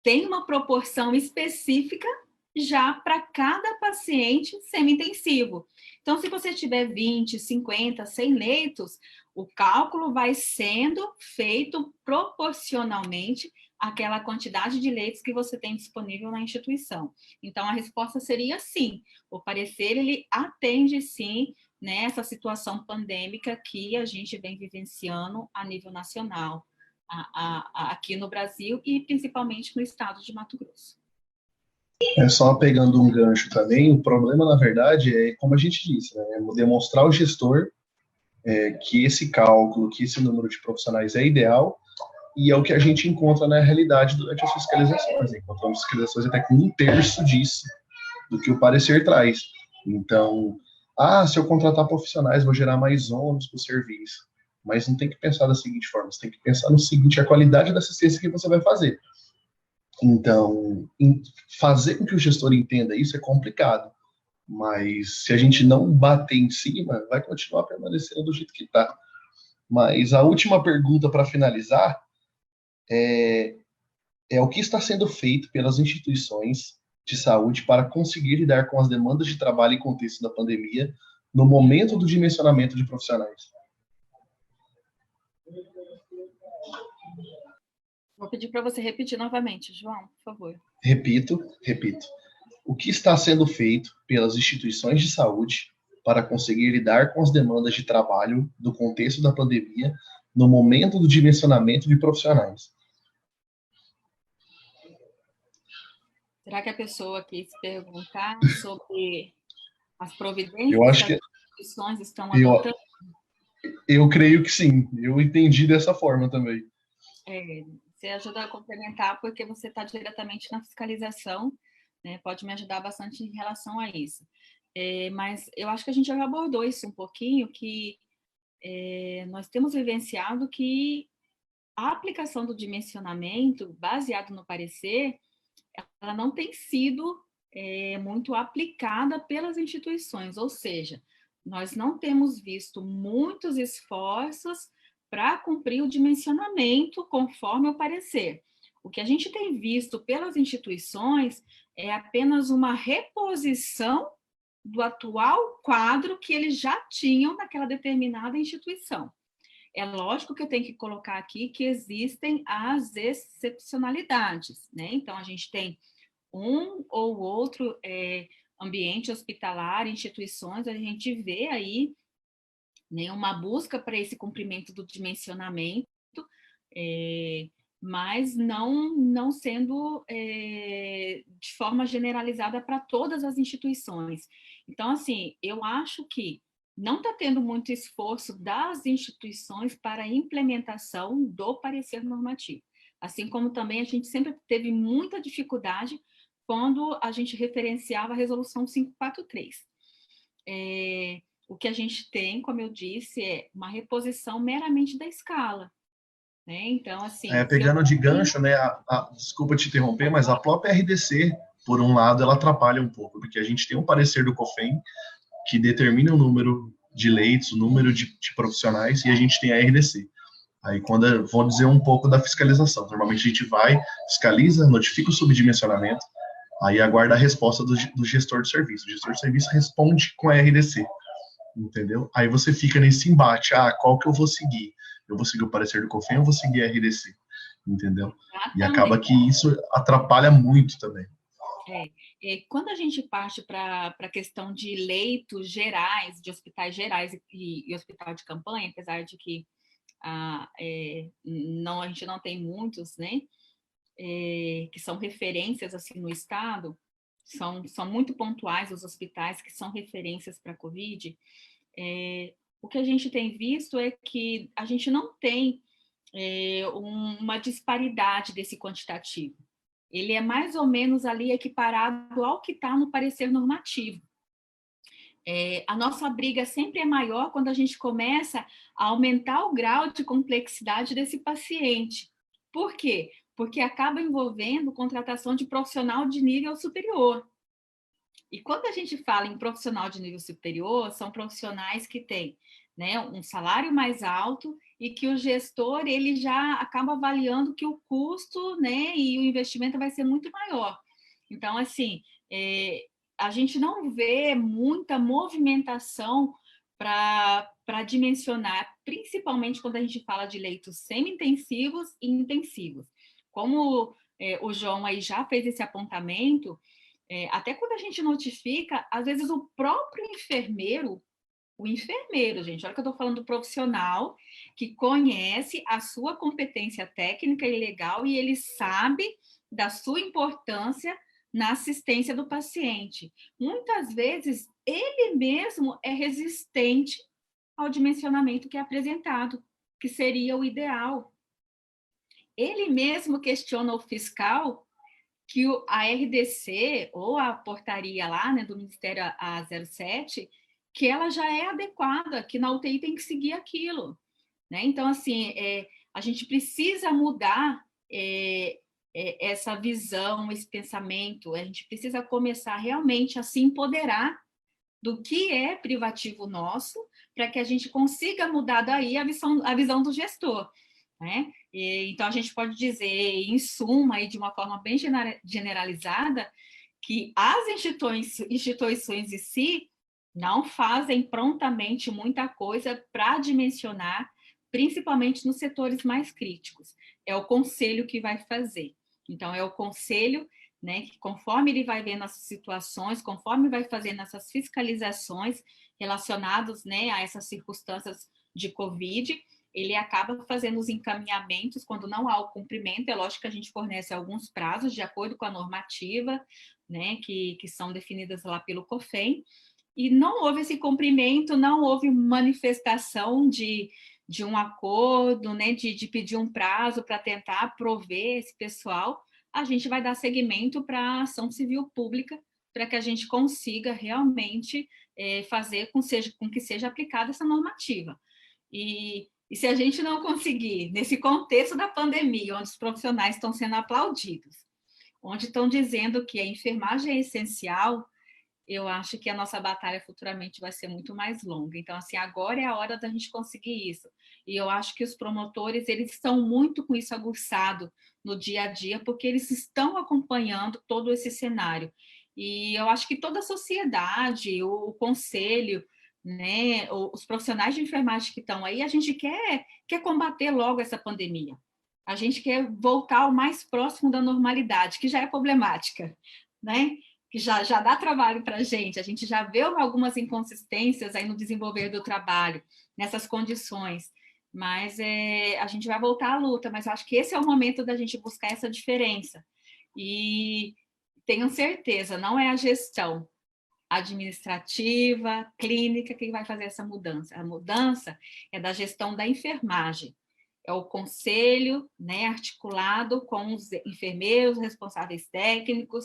B: tem uma proporção específica já para cada paciente semi-intensivo. Então, se você tiver 20, 50, 100 leitos, o cálculo vai sendo feito proporcionalmente àquela quantidade de leitos que você tem disponível na instituição. Então, a resposta seria sim. O parecer, ele atende sim nessa situação pandêmica que a gente vem vivenciando a nível nacional, aqui no Brasil e principalmente no estado de Mato Grosso.
C: Só pegando um gancho também, o problema, na verdade, é, como a gente disse, né, é demonstrar ao gestor que esse cálculo, que esse número de profissionais é ideal e é o que a gente encontra na realidade durante as fiscalizações. Encontramos fiscalizações até com 1/3 disso, do que o parecer traz. Então, se eu contratar profissionais, vou gerar mais ônus para o serviço. Mas não tem que pensar da seguinte forma, você tem que pensar no seguinte, a qualidade da assistência que você vai fazer. Então, fazer com que o gestor entenda isso é complicado, mas se a gente não bater em cima, vai continuar permanecendo do jeito que está. Mas a última pergunta para finalizar é o que está sendo feito pelas instituições de saúde para conseguir lidar com as demandas de trabalho em contexto da pandemia no momento do dimensionamento de profissionais.
B: Vou pedir para você repetir novamente, João, por favor.
C: Repito. O que está sendo feito pelas instituições de saúde para conseguir lidar com as demandas de trabalho do contexto da pandemia no momento do dimensionamento de profissionais?
B: Será que a pessoa quis perguntar sobre as providências
C: Eu acho
B: que
C: que
B: as instituições estão adotando?
C: Eu creio que sim. Eu entendi dessa forma também.
B: Você ajuda a complementar porque você está diretamente na fiscalização, né? Pode me ajudar bastante em relação a isso. Mas eu acho que a gente já abordou isso um pouquinho, que nós temos vivenciado que a aplicação do dimensionamento, baseado no parecer, ela não tem sido muito aplicada pelas instituições, ou seja, nós não temos visto muitos esforços para cumprir o dimensionamento conforme o parecer. O que a gente tem visto pelas instituições é apenas uma reposição do atual quadro que eles já tinham naquela determinada instituição. É lógico que eu tenho que colocar aqui que existem as excepcionalidades, né? Então, a gente tem um ou outro ambiente hospitalar, instituições, a gente vê aí, né, uma busca para esse cumprimento do dimensionamento, mas não sendo de forma generalizada para todas as instituições. Então, assim, eu acho que não está tendo muito esforço das instituições para a implementação do parecer normativo. Assim como também a gente sempre teve muita dificuldade quando a gente referenciava a resolução 543. O que a gente tem, como eu disse, é uma reposição meramente da escala. Né? Então, assim...
C: Pegando de gancho, né, desculpa te interromper, mas a própria RDC, por um lado, ela atrapalha um pouco, porque a gente tem um parecer do COFEM que determina o número de leitos, o número de profissionais, e a gente tem a RDC. Aí, quando vou dizer um pouco da fiscalização, normalmente a gente vai, fiscaliza, notifica o subdimensionamento, aí aguarda a resposta do gestor de serviço. O gestor de serviço responde com a RDC, entendeu? Aí você fica nesse embate, qual que eu vou seguir? Eu vou seguir o parecer do COFEM ou eu vou seguir a RDC? Entendeu? E acaba que isso atrapalha muito também.
B: Quando a gente parte para a questão de leitos gerais, de hospitais gerais e hospital de campanha, apesar de que a gente não tem muitos, né, que são referências assim no estado, são muito pontuais os hospitais que são referências para a Covid. O que a gente tem visto é que a gente não tem uma disparidade desse quantitativo. Ele é mais ou menos ali equiparado ao que está no parecer normativo. A nossa briga sempre é maior quando a gente começa a aumentar o grau de complexidade desse paciente. Por quê? Porque acaba envolvendo contratação de profissional de nível superior. E quando a gente fala em profissional de nível superior, são profissionais que têm, né, um salário mais alto e que o gestor ele já acaba avaliando que o custo, né, e o investimento vai ser muito maior. Então, assim, a gente não vê muita movimentação para dimensionar, principalmente quando a gente fala de leitos semi-intensivos e intensivos. Como o João aí já fez esse apontamento, até quando a gente notifica, às vezes o próprio enfermeiro, gente, olha que eu estou falando do profissional que conhece a sua competência técnica e legal e ele sabe da sua importância na assistência do paciente. Muitas vezes, ele mesmo é resistente ao dimensionamento que é apresentado, que seria o ideal. Ele mesmo questiona o fiscal que a RDC, ou a portaria lá, né, do Ministério A07, que ela já é adequada, que na UTI tem que seguir aquilo. Né? Então, assim, a gente precisa mudar essa visão, esse pensamento, a gente precisa começar realmente a se empoderar do que é privativo nosso, para que a gente consiga mudar daí a visão do gestor. Né? Então, a gente pode dizer, em suma, e de uma forma bem generalizada, que as instituições em si não fazem prontamente muita coisa para dimensionar, principalmente nos setores mais críticos. É o conselho que vai fazer. Então, é o conselho, né, que conforme ele vai vendo essas situações, conforme vai fazendo essas fiscalizações relacionadas, né, a essas circunstâncias de Covid, ele acaba fazendo os encaminhamentos quando não há o cumprimento. É lógico que a gente fornece alguns prazos de acordo com a normativa, né, que são definidas lá pelo COFEM, e não houve esse cumprimento, não houve manifestação de um acordo, né, de pedir um prazo para tentar prover esse pessoal. A gente vai dar seguimento para a ação civil pública para que a gente consiga realmente fazer com que seja aplicada essa normativa. E se a gente não conseguir, nesse contexto da pandemia, onde os profissionais estão sendo aplaudidos, onde estão dizendo que a enfermagem é essencial, eu acho que a nossa batalha futuramente vai ser muito mais longa. Então, assim, agora é a hora da gente conseguir isso. E eu acho que os promotores, eles estão muito com isso aguçado no dia a dia, porque eles estão acompanhando todo esse cenário. E eu acho que toda a sociedade, o conselho, né, os profissionais de enfermagem que estão aí, a gente quer combater logo essa pandemia. A gente quer voltar o mais próximo da normalidade, que já é problemática, né? Que já dá trabalho para a gente já vê algumas inconsistências aí no desenvolver do trabalho, nessas condições, mas a gente vai voltar à luta, mas eu acho que esse é o momento da gente buscar essa diferença, e tenho certeza, não é a gestão administrativa, clínica, que vai fazer essa mudança. A mudança é da gestão da enfermagem. É o conselho, né, articulado com os enfermeiros, responsáveis técnicos,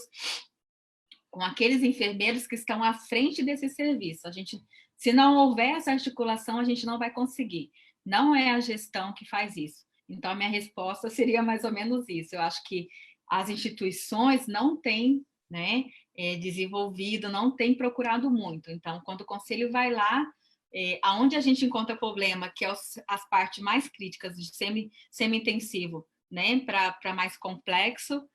B: com aqueles enfermeiros que estão à frente desse serviço. Se não houver essa articulação, a gente não vai conseguir. Não é a gestão que faz isso. Então, a minha resposta seria mais ou menos isso. Eu acho que as instituições não têm, né, desenvolvido, não têm procurado muito. Então, quando o conselho vai lá, aonde a gente encontra problema, que é as partes mais críticas de semi-intensivo, né, para mais complexo,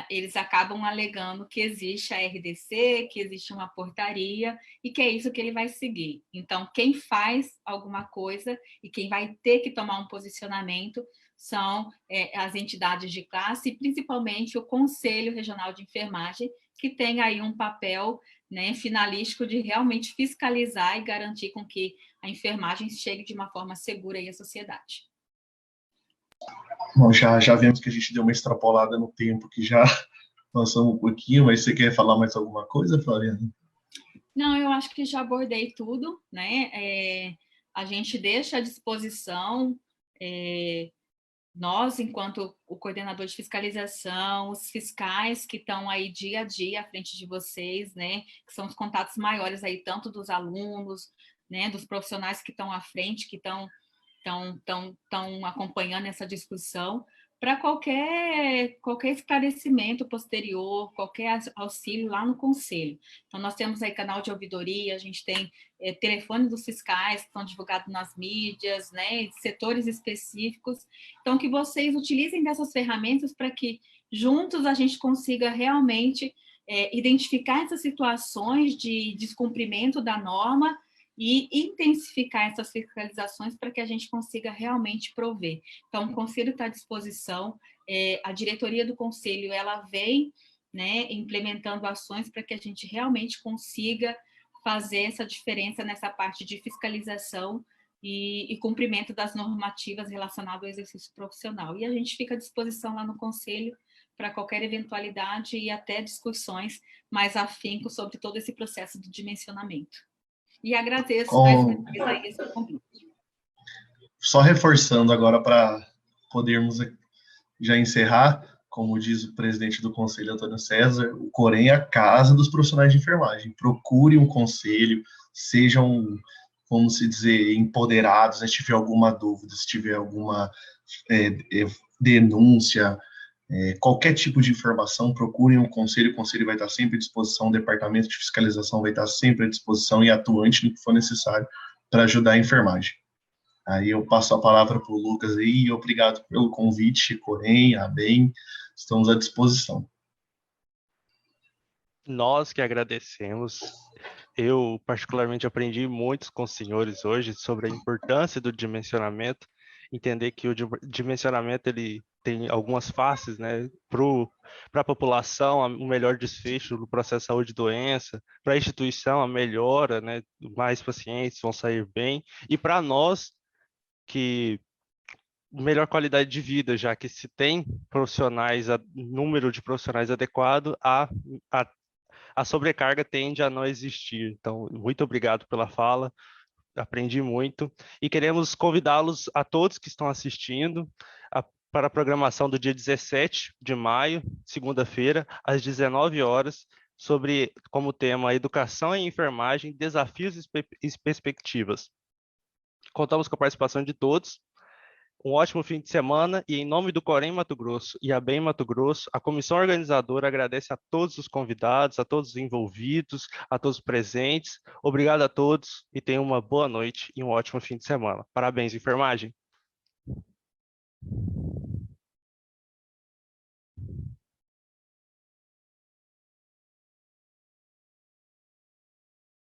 B: eles acabam alegando que existe a RDC, que existe uma portaria e que é isso que ele vai seguir. Então, quem faz alguma coisa e quem vai ter que tomar um posicionamento são as entidades de classe e principalmente o Conselho Regional de Enfermagem, que tem aí um papel, né, finalístico de realmente fiscalizar e garantir com que a enfermagem chegue de uma forma segura aí à sociedade.
C: Bom, já vemos que a gente deu uma extrapolada no tempo, que já passamos um pouquinho, mas você quer falar mais alguma coisa, Flaviana?
B: Não, eu acho que já abordei tudo, né? A gente deixa à disposição, nós, enquanto o coordenador de fiscalização, os fiscais que estão aí dia a dia à frente de vocês, né? Que são os contatos maiores aí, tanto dos alunos, né? Dos profissionais que estão à frente, que estão acompanhando essa discussão, para qualquer esclarecimento posterior, qualquer auxílio lá no conselho. Então, nós temos aí canal de ouvidoria, a gente tem telefone dos fiscais que estão divulgados nas mídias, né, setores específicos. Então, que vocês utilizem dessas ferramentas para que juntos a gente consiga realmente identificar essas situações de descumprimento da norma e intensificar essas fiscalizações para que a gente consiga realmente prover. Então, o Conselho está à disposição, a diretoria do Conselho ela vem, né, implementando ações para que a gente realmente consiga fazer essa diferença nessa parte de fiscalização e cumprimento das normativas relacionadas ao exercício profissional. E a gente fica à disposição lá no Conselho para qualquer eventualidade e até discussões mais afinco sobre todo esse processo do dimensionamento. E agradeço mais uma vez aí esse convite.
C: Só reforçando agora para podermos já encerrar, como diz o presidente do Conselho, Antônio César, o Corém é a casa dos profissionais de enfermagem. Procure um conselho, sejam, como se dizer, empoderados, se tiver alguma dúvida, se tiver alguma denúncia, qualquer tipo de informação, procurem um conselho, o conselho vai estar sempre à disposição, o departamento de fiscalização vai estar sempre à disposição e atuante no que for necessário para ajudar a enfermagem. Aí eu passo a palavra para o Lucas aí, obrigado pelo convite, Corém, ABEM, estamos à disposição.
A: Nós que agradecemos. Eu, particularmente, aprendi muito com os senhores hoje sobre a importância do dimensionamento, entender que o dimensionamento ele tem algumas faces, né, para a população, o melhor desfecho do processo de saúde e doença, para a instituição, a melhora, né, mais pacientes vão sair bem, e para nós, que melhor qualidade de vida, já que se tem profissionais, número de profissionais adequado, a sobrecarga tende a não existir. Então, muito obrigado pela fala, aprendi muito e queremos convidá-los a todos que estão assistindo para a programação do dia 17 de maio, segunda-feira, às 19 horas, sobre como tema Educação e Enfermagem, Desafios e Perspectivas. Contamos com a participação de todos. Um ótimo fim de semana e, em nome do Corém Mato Grosso e ABEM Mato Grosso, a comissão organizadora agradece a todos os convidados, a todos os envolvidos, a todos os presentes. Obrigado a todos e tenham uma boa noite e um ótimo fim de semana. Parabéns, enfermagem!